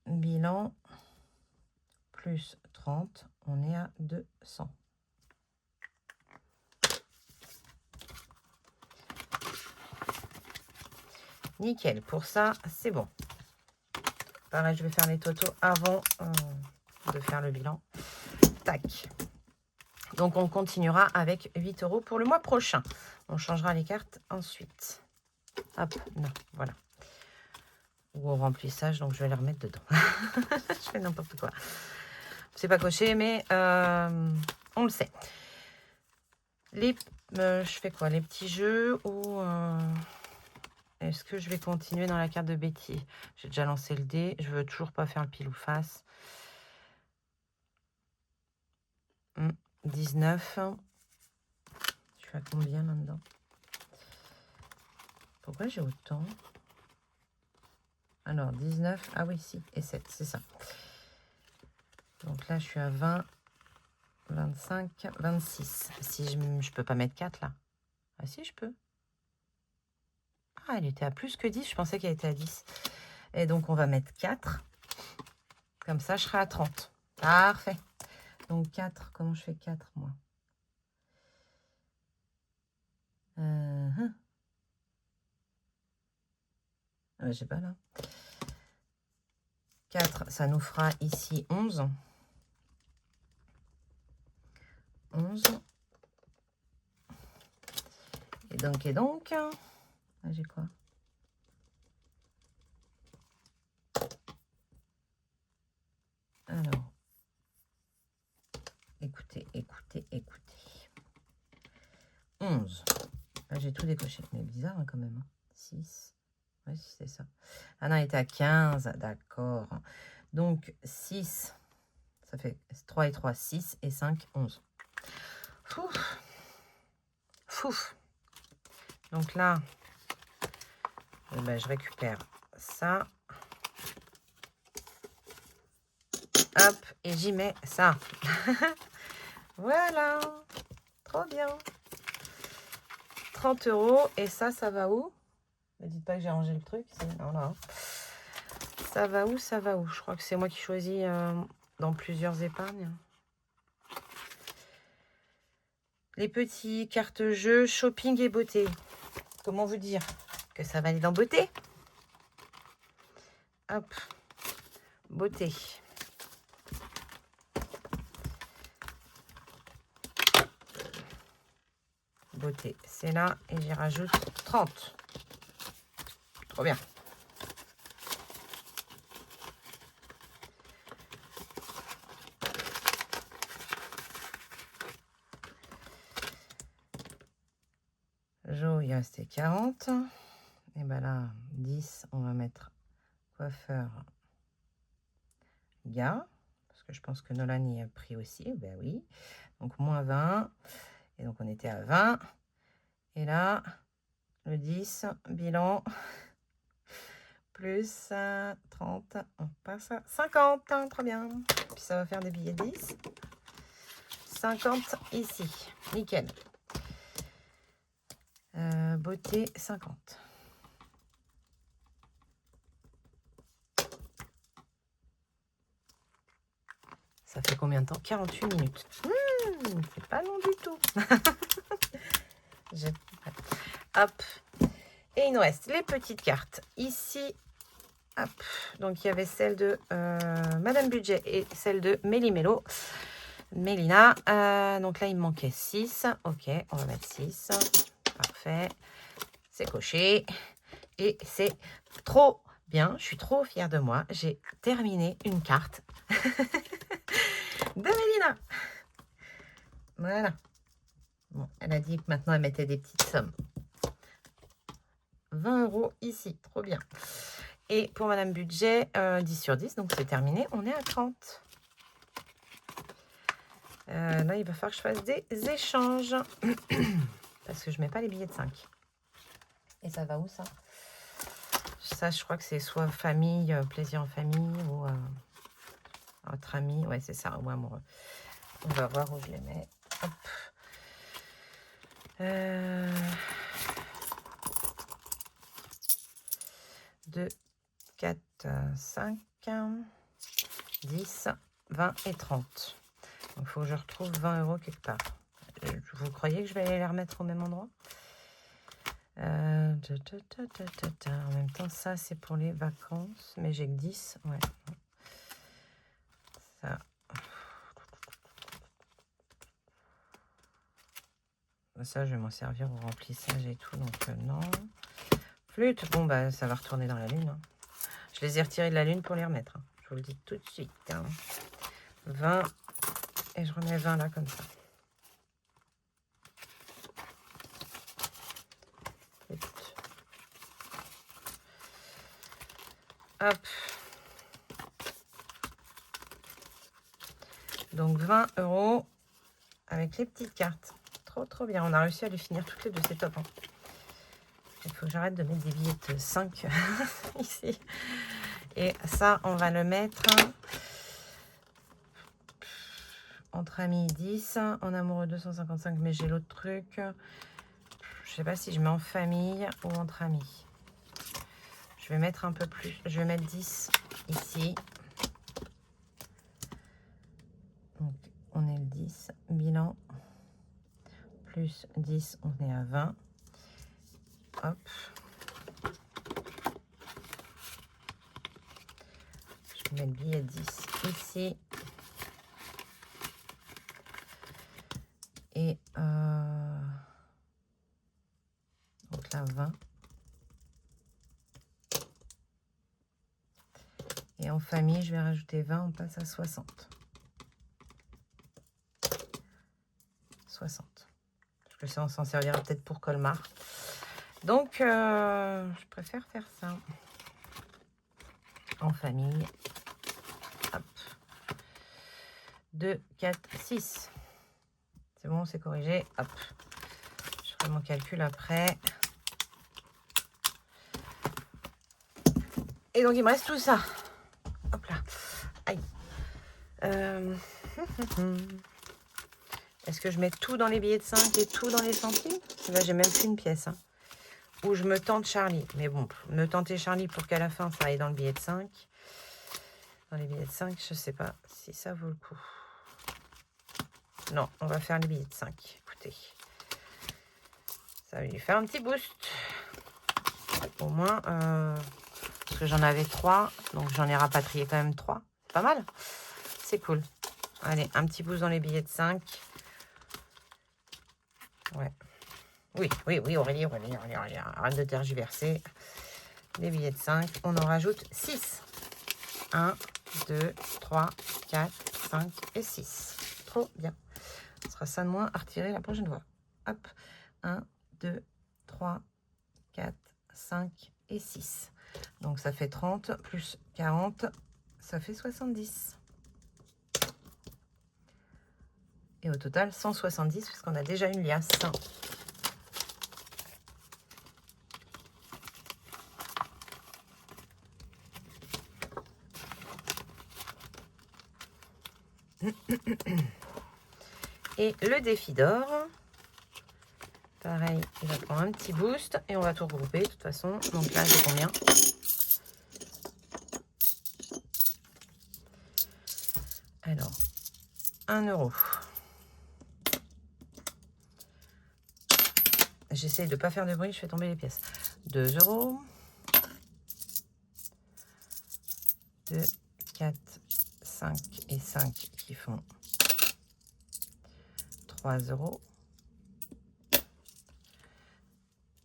Bilan plus 30, on est à 200. Nickel, pour ça, c'est bon. Pareil, je vais faire les totos avant de faire le bilan. Tac. Donc, on continuera avec 8 € pour le mois prochain. On changera les cartes ensuite. Hop, non, voilà. Ou au remplissage, donc je vais les remettre dedans. Je fais n'importe quoi. C'est pas coché, mais on le sait. Je fais quoi? Les petits jeux ou... Est-ce que je vais continuer dans la carte de Betty? J'ai déjà lancé le dé. Je veux toujours pas faire le pile ou face. 19. Je suis à combien là-dedans? Pourquoi j'ai autant? Alors, 19. Ah oui, si. Et 7, c'est ça. Donc là, je suis à 20, 25, 26. Si je peux pas mettre 4 là. Ah si, je peux. Ah, elle était à plus que 10. Je pensais qu'elle était à 10. Et donc, on va mettre 4. Comme ça, je serai à 30. Parfait. Donc, 4. Comment je fais 4, moi? Ah, j'ai pas là. 4, ça nous fera ici 11. 11. Et donc. Ah, j'ai quoi? Alors. Écoutez. 11. Là, j'ai tout décoché. Mais bizarre hein, quand même. 6. Oui, c'est ça. Ah non, il était à 15. D'accord. Donc, 6. Ça fait 3 et 3, 6. Et 5, 11. Fouf. Fouf. Donc là, je récupère ça. Hop, et j'y mets ça. Voilà. Trop bien. 30 €. Et ça va où? Ne dites pas que j'ai rangé le truc. Non, là. Ça va où? Ça va où? Je crois que c'est moi qui choisis dans plusieurs épargnes. Les petits cartes-jeux shopping et beauté. comment vous dire que ça va aller dans beauté. Hop, beauté. Beauté, c'est là et j'y rajoute 30. Trop bien. Jo, il restait 40. Et ben là, 10, on va mettre coiffeur gars. Parce que je pense que Nolan y a pris aussi. Ben oui. Donc moins 20. Et donc on était à 20. Et là, le 10, bilan, plus 30, on passe à 50. Hein, trop bien. Puis ça va faire des billets 10. 50 ici. Nickel. Beauté 50. Ça fait combien de temps? 48 minutes. C'est pas long du tout. Hop. Et il nous reste les petites cartes. Ici, hop. Donc, il y avait celle de Madame Budget et celle de Méli-Mélo. Mélina. Donc là, il me manquait 6. Ok, on va mettre 6. Parfait. C'est coché. Et c'est trop bien. Je suis trop fière de moi. J'ai terminé une carte de Mélina. Voilà. Bon, elle a dit que maintenant, elle mettait des petites sommes. 20 € ici. Trop bien. Et pour Madame Budget, 10 sur 10. Donc, c'est terminé. On est à 30. Là, il va falloir que je fasse des échanges. Parce que je ne mets pas les billets de 5. Et ça va où, ça? Ça, je crois que c'est soit famille, plaisir en famille ou entre amis. Ouais, c'est ça, ou amoureux. On va voir où je les mets. Hop. 2, 4, 5, 10, 20 et 30. Donc, il faut que je retrouve 20 € quelque part. Vous croyez que je vais aller les remettre au même endroit? En même temps, ça, c'est pour les vacances. Mais j'ai que 10. Ouais. Ça. Ça, je vais m'en servir au remplissage et tout. Donc, non. Flûte. Bon, bah, ça va retourner dans la lune. Hein. Je les ai retirés de la lune pour les remettre. Hein. Je vous le dis tout de suite. Hein. 20. Et je remets 20 là, comme ça. Hop. Donc 20 € avec les petites cartes. Trop, trop bien. On a réussi à les finir toutes les deux. C'est top. Hein. Il faut que j'arrête de mettre des billets de 5 ici. Et ça, on va le mettre entre amis 10. En amoureux 255, mais j'ai l'autre truc. Je sais pas si je mets en famille ou entre amis. Je vais mettre un peu plus. Je vais mettre 10 ici. Donc, on est le 10. Bilan. Plus 10, on est à 20. Hop. Je mets le billet 10 ici. Et donc là, 20. Et en famille, je vais rajouter 20, on passe à 60. 60. Parce que ça, on s'en servira peut-être pour Colmar. Donc, je préfère faire ça. En famille. Hop. 2, 4, 6. C'est bon, c'est corrigé. Hop. Je ferai mon calcul après. Et donc, il me reste tout ça. Hop là. Aïe. Est-ce que je mets tout dans les billets de 5 et tout dans les centimes? Là, j'ai même plus une pièce. Hein. Ou je me tente Charlie. Mais bon, me tenter Charlie pour qu'à la fin, ça aille dans le billet de 5. Dans les billets de 5, je ne sais pas si ça vaut le coup. Non, on va faire les billets de 5. Écoutez, ça va lui faire un petit boost. Au moins, parce que j'en avais 3, donc j'en ai rapatrié quand même 3. C'est pas mal. C'est cool. Allez, un petit pouce dans les billets de 5. Ouais. Oui, Aurélie, arrête de tergiverser. Les billets de 5, on en rajoute 6. 1, 2, 3, 4, 5 et 6. Trop bien. Ce sera ça de moins à retirer la prochaine fois. Hop. 1, 2, 3, 4, 5 et 6. Donc ça fait 30 plus 40, ça fait 70. Et au total, 170 puisqu'on a déjà une liasse. Et le défi d'or, pareil, il va prendre un petit boost et on va tout regrouper de toute façon. Donc là, j'ai combien? Alors, 1 euro. J'essaye de ne pas faire de bruit, je fais tomber les pièces. 2 euros. 2, 4, 5 et 5 qui font 3 euros.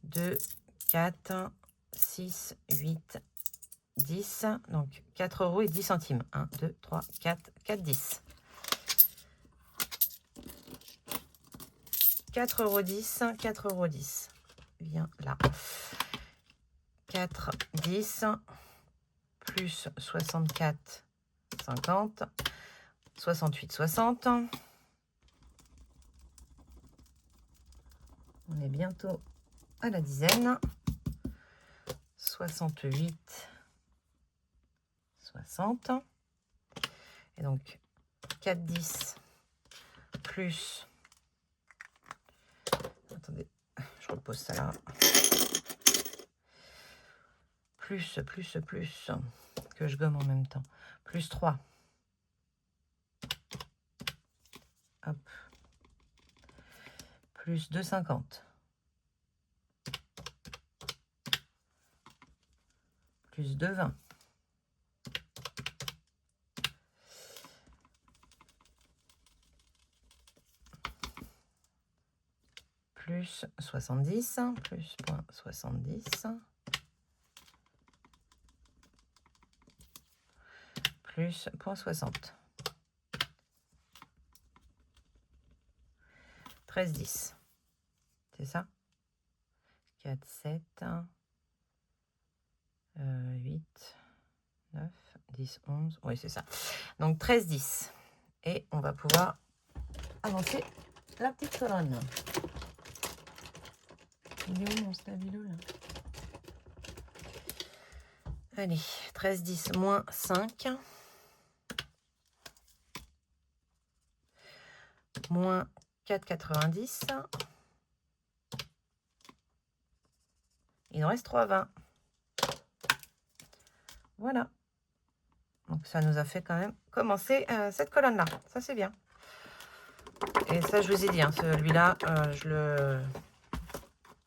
2, 4, 6, 8, 10. Donc 4 euros et 10 centimes. 1, 2, 3, 4, 4, 10. 4 euros 10, 4 euros 10. Viens là. 4, 10, plus 64, 50, 68, 60. On est bientôt à la dizaine. 68, 60. Et donc 4, 10 plus... Attendez, je repose ça là. Plus, que je gomme en même temps. Plus 3. Hop. Plus 2,50. Plus 2,20. Plus 70, plus point 70. Plus point 60. 13, 10. C'est ça? 4, 7, 8, 9, 10, 11. Oui, c'est ça. Donc 13, 10. Et on va pouvoir avancer la petite colonne. Il est où mon stabilo là? Allez, 13, 10, moins 5. Moins 4,90. Il nous reste 3,20. Voilà. Donc ça nous a fait quand même commencer cette colonne-là. Ça, c'est bien. Et ça, je vous ai dit, hein, celui-là,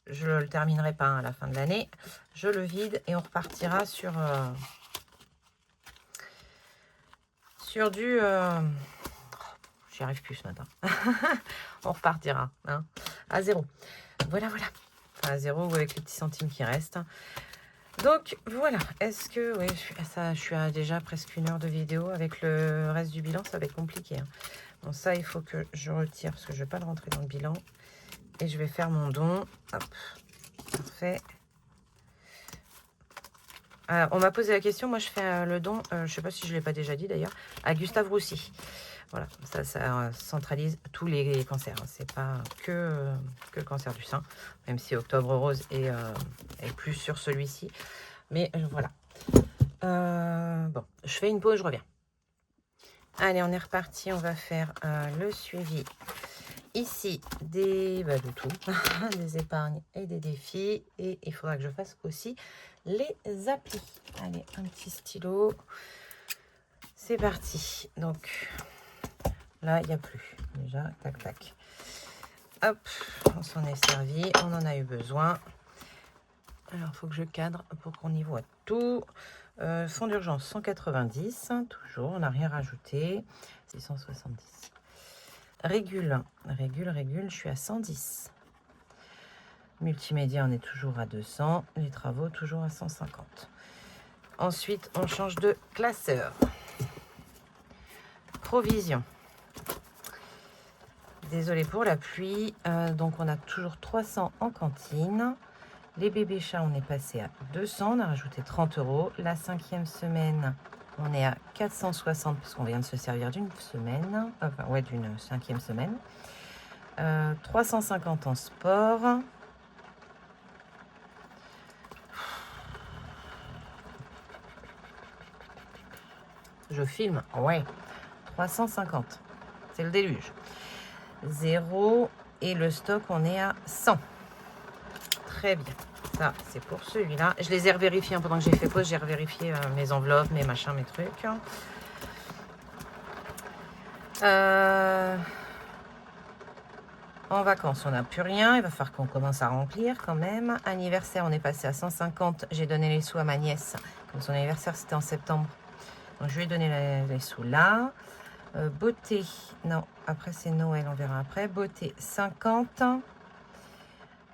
je le terminerai pas à la fin de l'année. Je le vide et on repartira sur du... J'y arrive plus ce matin. On repartira hein, à 0. Voilà. Enfin, à 0 ou avec les petits centimes qui restent. Donc, voilà. Est-ce que... Oui, je suis à déjà presque 1 heure de vidéo. Avec le reste du bilan, ça va être compliqué. Hein. Bon, ça, il faut que je retire parce que je ne vais pas le rentrer dans le bilan. Et je vais faire mon don. Hop. Parfait. On m'a posé la question. Moi, je fais le don, je ne sais pas si je ne l'ai pas déjà dit d'ailleurs, à Gustave Roussy. Voilà, ça centralise tous les cancers. C'est pas que le cancer du sein, même si Octobre Rose est plus sur celui-ci. Mais voilà. Bon, je fais une pause, je reviens. Allez, on est reparti. On va faire le suivi ici de tout, des épargnes et des défis. Et il faudra que je fasse aussi les applis. Allez, un petit stylo. C'est parti. Donc... Là, il n'y a plus. Déjà, tac. Hop, on s'en est servi. On en a eu besoin. Alors, il faut que je cadre pour qu'on y voit tout. Fonds d'urgence 190, toujours, on n'a rien rajouté. 670. Régule, je suis à 110. Multimédia, on est toujours à 200. Les travaux, toujours à 150. Ensuite, on change de classeur. Provision. Désolée pour la pluie. Donc, on a toujours 300 en cantine. Les bébés chats, on est passé à 200. On a rajouté 30 €. La 5e semaine, on est à 460 parce qu'on vient de se servir d'une semaine. Enfin, ouais, d'une 5e semaine. 350 en sport. Je filme, ouais. 350. C'est le déluge. 0. Et le stock, on est à 100. Très bien. Ça, c'est pour celui-là. Je les ai revérifiés pendant que j'ai fait pause. J'ai revérifié mes enveloppes, mes machins, mes trucs. En vacances, on n'a plus rien. Il va falloir qu'on commence à remplir quand même. Anniversaire, on est passé à 150. J'ai donné les sous à ma nièce. Comme son anniversaire, c'était en septembre. Donc, je lui ai donné les sous là. Beauté, non, après c'est Noël, on verra après. Beauté, 50.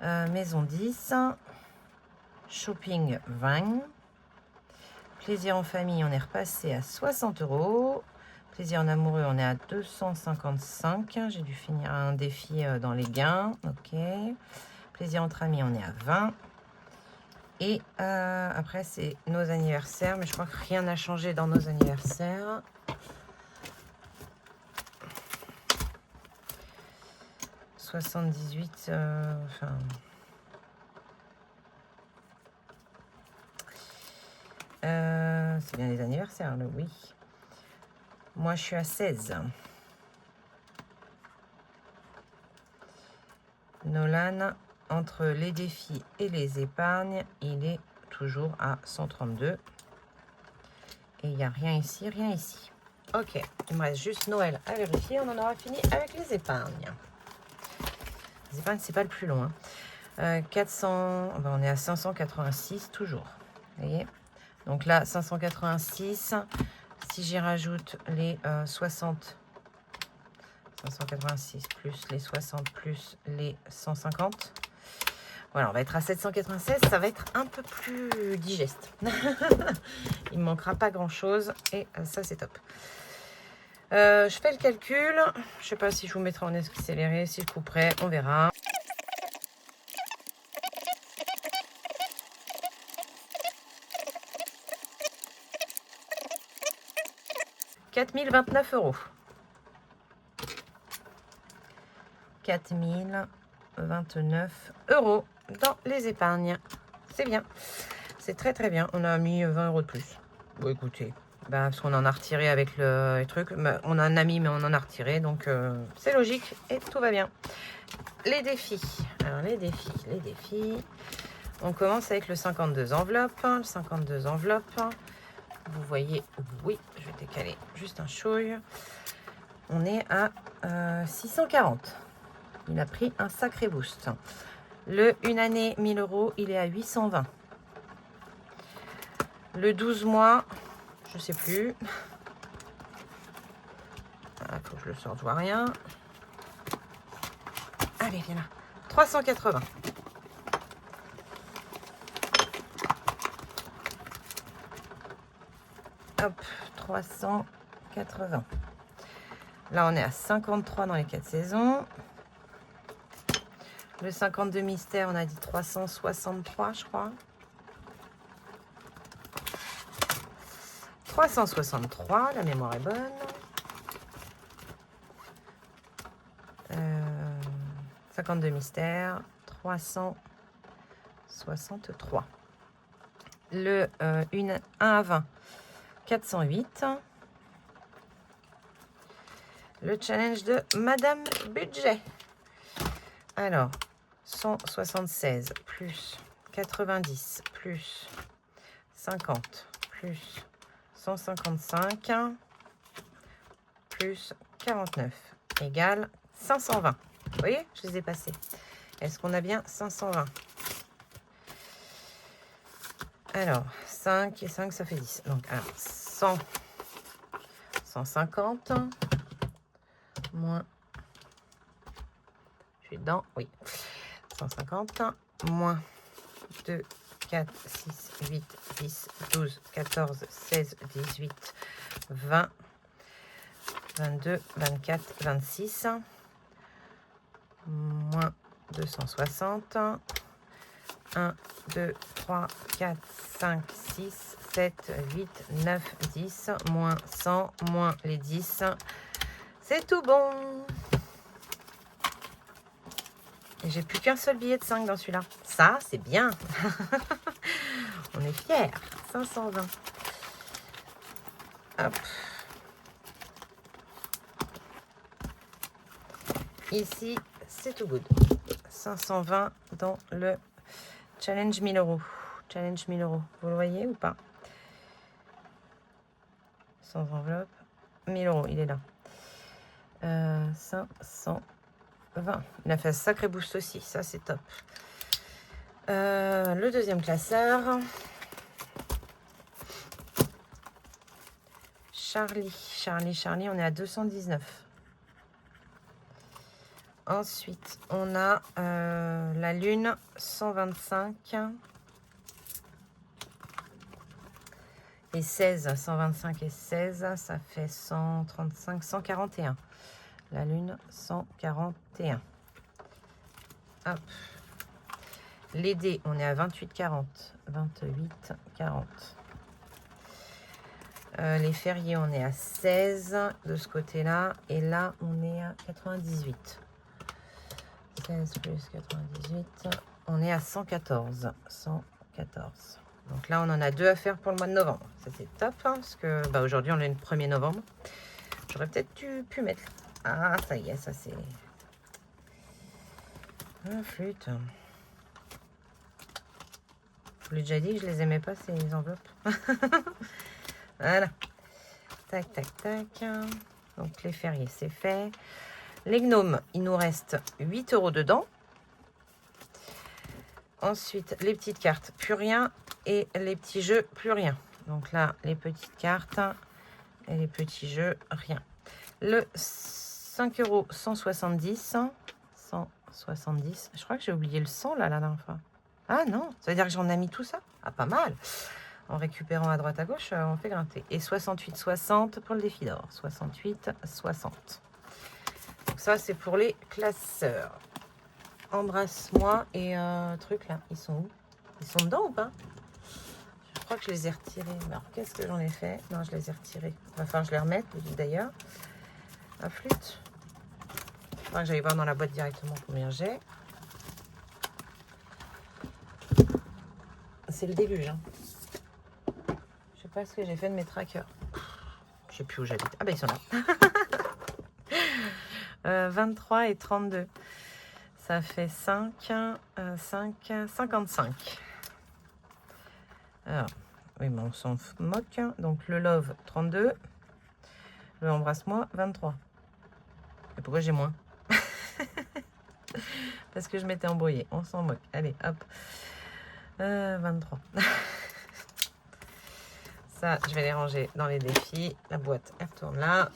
Maison, 10. Shopping, 20. Plaisir en famille, on est repassé à 60 €. Plaisir en amoureux, on est à 255. J'ai dû finir un défi dans les gains. Ok. Plaisir entre amis, on est à 20. Et après, c'est nos anniversaires. Mais je crois que rien n'a changé dans nos anniversaires. « 78, enfin... c'est bien les anniversaires, là, oui. Moi, je suis à 16. Nolan, entre les défis et les épargnes, il est toujours à 132. Et il n'y a rien ici, rien ici. Ok, il me reste juste Noël à vérifier. On en aura fini avec les épargnes. Les épargnes, c'est pas le plus long. 400, ben on est à 586 toujours. Vous voyez? Donc là, 586. Si j'y rajoute les 60, 586 plus les 60 plus les 150. Voilà, on va être à 796. Ça va être un peu plus digeste. Il ne manquera pas grand-chose. Et ça, c'est top. Je fais le calcul. Je ne sais pas si je vous mettrai en accéléré, si je couperai. On verra. « 4029 €. 4029 € dans les épargnes. C'est bien. C'est très très bien. On a mis 20 € de plus. Bon, écoutez, bah, parce qu'on en a retiré avec le truc. On en a mis, mais on en a retiré. Donc, c'est logique et tout va bien. Les défis. Alors, les défis. On commence avec le 52 enveloppes. Le 52 enveloppes. Vous voyez, oui, je vais décaler juste un chouille. On est à 640. Il a pris un sacré boost. Le 1 année, 1000 €, il est à 820. Le 12 mois, je sais plus. Il faut que je le sorte, je vois rien. Allez, viens là. 380. Hop, 380. Là, on est à 53 dans les 4 saisons. Le 52 mystère, on a dit 363, je crois. 363, la mémoire est bonne. 52 mystères, 363. Le 1 à 20, 408. Le challenge de Madame Budget. Alors, 176 plus 90 plus 50 plus 155 plus 49 égale 520. Vous voyez, je les ai passés. Est-ce qu'on a bien 520? Alors, 5 et 5, ça fait 10. Donc, alors, 100, 150, moins, je suis dedans, oui, 150, moins 2, 4, 6, 8, 10, 12, 14, 16, 18, 20, 22, 24, 26, moins 260, 1, 2, 3, 4, 5, 6, 7, 8, 9, 10, moins 100, moins les 10. C'est tout bon. Et j'ai plus qu'un seul billet de 5 dans celui-là. Ça, c'est bien. On est fiers. 520. Hop. Ici, c'est tout good. 520 dans le challenge 1000 euros. Challenge 1000 euros. Vous le voyez ou pas? Sans enveloppe. 1000 euros, il est là. 520. Il a fait un sacré boost aussi. Ça, c'est top. Le deuxième classeur. Charlie, on est à 219. Ensuite, on a la lune, 125. Et 16, 125 et 16, ça fait 135, 141. La lune, 141. Hop. Les dés, on est à 28, 40. 28, 40. Les fériés, on est à 16 de ce côté-là. Et là, on est à 98. 16 plus 98. On est à 114. 114. Donc là, on en a 2 à faire pour le mois de novembre. Ça, c'est top, hein, parce que bah, aujourd'hui, on est le 1er novembre. J'aurais peut-être pu mettre... Ah, ça y est, ça c'est... Ah, flûte. Je vous l'ai déjà dit que je les aimais pas, ces enveloppes. Voilà. Tac, tac, tac. Donc, les fériés, c'est fait. Les gnomes, il nous reste 8 euros dedans. Ensuite, les petites cartes, plus rien. Et les petits jeux, plus rien. Donc là, les petites cartes et les petits jeux, rien. Le 5 euros, 170. 170. Je crois que j'ai oublié le 100 là, la dernière fois. Ah non, ça veut dire que j'en ai mis tout ça? Ah, pas mal. En récupérant à droite à gauche, on fait grinter. Et 68,60 pour le défi d'or. 68,60. Donc ça, c'est pour les classeurs. Embrasse-moi et truc là, ils sont où? Ils sont dedans ou pas? Je crois que je les ai retirés. Alors, qu'est-ce que j'en ai fait? Non, je les ai retirés. Il va falloir que je les remette, d'ailleurs. La flûte. Il faudra que j'aille voir dans la boîte directement combien j'ai. C'est le début, hein. Je sais pas ce que j'ai fait de mes trackers. Je sais plus où j'habite. Ah ben, ils sont là. 23 et 32. Ça fait 5, 55. Alors, oui, mais on s'en moque. Donc, le love, 32. Le embrasse-moi, 23. Et pourquoi j'ai moins? Parce que je m'étais embrouillée. On s'en moque. Allez, hop. 23. Ça, je vais les ranger dans les défis. La boîte, elle retourne là.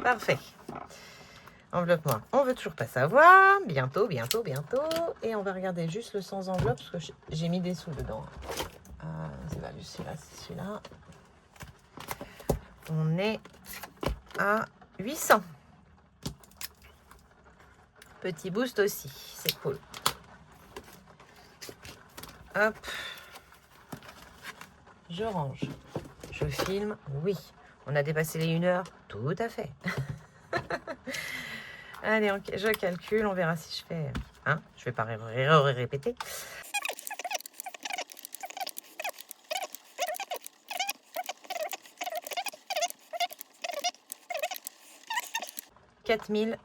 Parfait. Enveloppe-moi. On veut toujours pas savoir. Bientôt, bientôt, bientôt. Et on va regarder juste le sans enveloppe parce que j'ai mis des sous dedans. C'est pas celui-là, c'est celui-là. On est à 800. Petit boost aussi, c'est cool. Hop. Je range. Je filme, oui. On a dépassé les 1 heure, tout à fait. Allez, je calcule, on verra si je fais... Hein, je vais pas répéter. « 4000,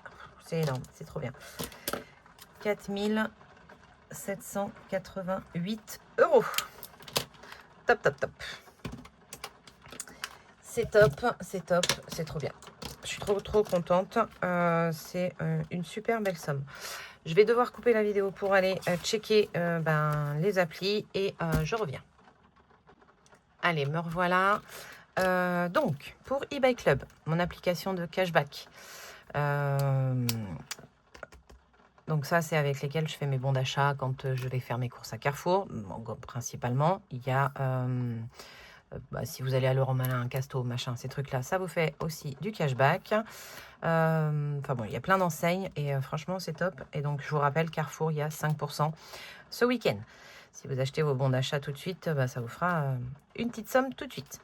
c'est énorme, c'est trop bien. 4788 €. Top, top, top. C'est top, c'est top, c'est trop bien. Je suis trop contente. C'est une super belle somme. Je vais devoir couper la vidéo pour aller checker les applis et je reviens. Allez, me revoilà. Donc, pour eBay Club, mon application de cashback. Donc ça, c'est avec lesquels je fais mes bons d'achat quand je vais faire mes courses à Carrefour. Bon, principalement, il y a, si vous allez à Leroy Merlin, Casto, machin, ces trucs-là, ça vous fait aussi du cashback. Enfin bon, il y a plein d'enseignes et franchement, c'est top. Et donc, je vous rappelle, Carrefour, il y a 5% ce week-end. Si vous achetez vos bons d'achat tout de suite, ça vous fera une petite somme tout de suite.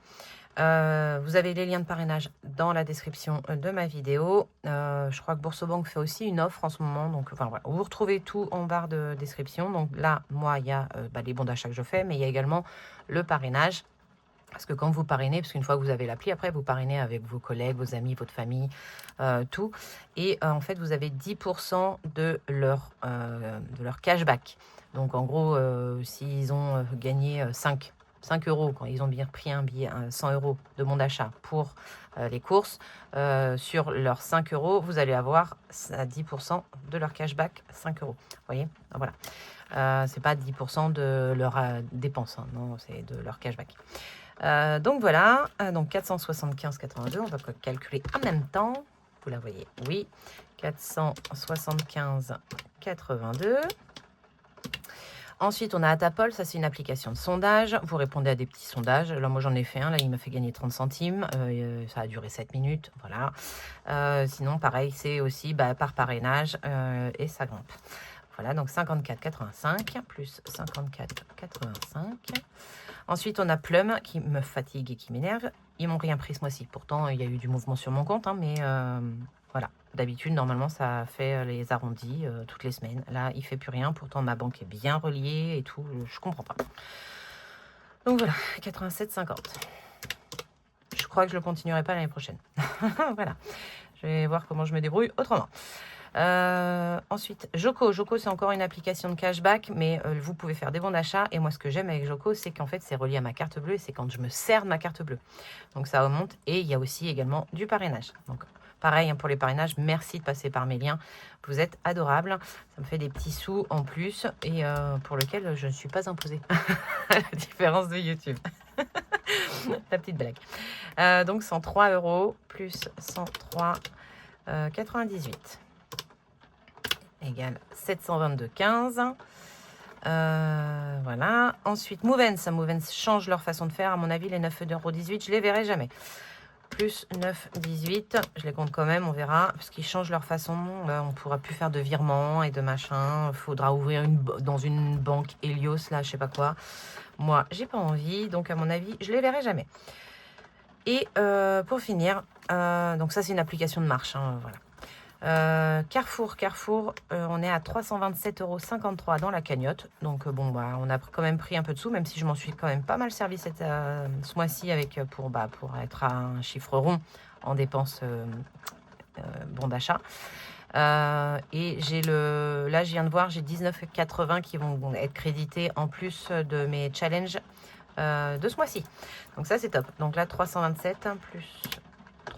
Vous avez les liens de parrainage dans la description de ma vidéo. Je crois que Boursobank fait aussi une offre en ce moment. Donc, enfin, voilà. Vous retrouvez tout en barre de description. Donc là, moi, il y a les bons d'achat que je fais, mais il y a également le parrainage. Parce que quand vous parrainez, parce qu'une fois que vous avez l'appli, après vous parrainez avec vos collègues, vos amis, votre famille, tout. Et en fait, vous avez 10% de leur cashback. Donc en gros, s'ils ont gagné 5 euros, quand ils ont bien pris un billet 100 euros de bon d'achat pour les courses, sur leurs 5 euros, vous allez avoir 10% de leur cashback, 5 euros. Vous voyez, voilà. C'est pas 10% de leur dépense, hein, non, c'est de leur cashback. Donc voilà, donc 475,82, on va calculer en même temps. Vous la voyez, oui, 475,82. Ensuite, on a Atapol, ça c'est une application de sondage. Vous répondez à des petits sondages. Là, moi j'en ai fait un, là il m'a fait gagner 30 centimes. Ça a duré 7 minutes, voilà. Sinon, pareil, c'est aussi par parrainage et ça grimpe. Voilà, donc 54,85 plus 54,85. Ensuite, on a Plum qui me fatigue et qui m'énerve. Ils m'ont rien pris ce mois-ci. Pourtant, il y a eu du mouvement sur mon compte, hein, mais voilà. D'habitude, normalement, ça fait les arrondis toutes les semaines. Là, il ne fait plus rien. Pourtant, ma banque est bien reliée et tout. Je comprends pas. Donc voilà, 87,50. Je crois que je ne le continuerai pas l'année prochaine. Voilà. Je vais voir comment je me débrouille autrement. Ensuite, Joko. Joko, c'est encore une application de cashback, mais vous pouvez faire des bons d'achat. Et moi, ce que j'aime avec Joko, c'est qu'en fait, c'est relié à ma carte bleue et c'est quand je me sers de ma carte bleue. Donc, ça remonte. Et il y a aussi également du parrainage. Donc, pareil, hein, pour les parrainages, merci de passer par mes liens. Vous êtes adorables. Ça me fait des petits sous en plus et pour lequel je ne suis pas imposée. À la différence de YouTube. La petite blague. Donc, 103 euros plus 103,98. Égale 722,15. Voilà. Ensuite, Movens. Movens change leur façon de faire. À mon avis, les 9,18 €, je les verrai jamais. Plus 9,18. Je les compte quand même, on verra. Parce qu'ils changent leur façon. On ne pourra plus faire de virements et de machin. Il faudra ouvrir dans une banque Helios, là, je sais pas quoi. Moi, j'ai pas envie. Donc, à mon avis, je les verrai jamais. Et pour finir, donc ça, c'est une application de marche. Hein, voilà. Carrefour, on est à 327,53 € dans la cagnotte. Donc bon, on a quand même pris un peu de sous, même si je m'en suis quand même pas mal servi ce mois-ci avec pour être à un chiffre rond en dépenses bon d'achat. Et là je viens de voir, j'ai 19,80 qui vont être crédités en plus de mes challenges de ce mois-ci. Donc ça c'est top. Donc là 327 plus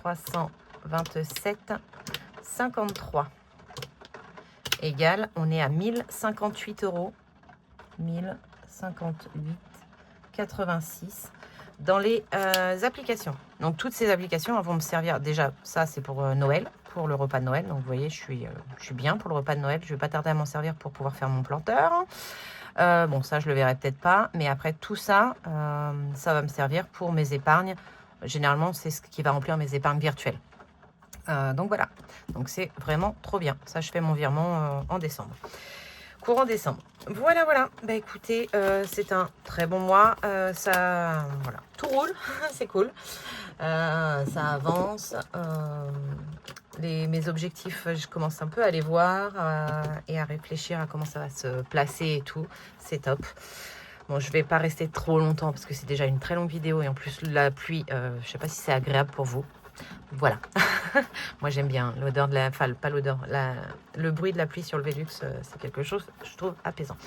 327,53 égale, on est à 1058 €. 1058,86 dans les applications. Donc toutes ces applications elles vont me servir. Déjà, ça c'est pour Noël, pour le repas de Noël. Donc vous voyez, je suis bien pour le repas de Noël. Je vais pas tarder à m'en servir pour pouvoir faire mon planteur. Bon, ça je le verrai peut-être pas, mais après tout ça, ça va me servir pour mes épargnes. Généralement, c'est ce qui va remplir mes épargnes virtuelles. Donc voilà, donc c'est vraiment trop bien. Ça, je fais mon virement en décembre, courant décembre. Voilà. Bah écoutez, c'est un très bon mois. Ça, voilà, tout roule, c'est cool. Ça avance. Mes objectifs, je commence un peu à les voir et à réfléchir à comment ça va se placer et tout. C'est top. Bon, je vais pas rester trop longtemps parce que c'est déjà une très longue vidéo et en plus la pluie, je sais pas si c'est agréable pour vous. Voilà. Moi j'aime bien l'odeur de la... Enfin, pas l'odeur, le bruit de la pluie sur le Velux, c'est quelque chose, je trouve, apaisant.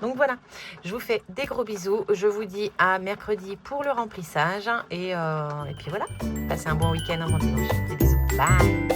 Donc voilà, je vous fais des gros bisous. Je vous dis à mercredi pour le remplissage. Et puis voilà, passez un bon week-end, un bon dimanche. Des bisous. Bye.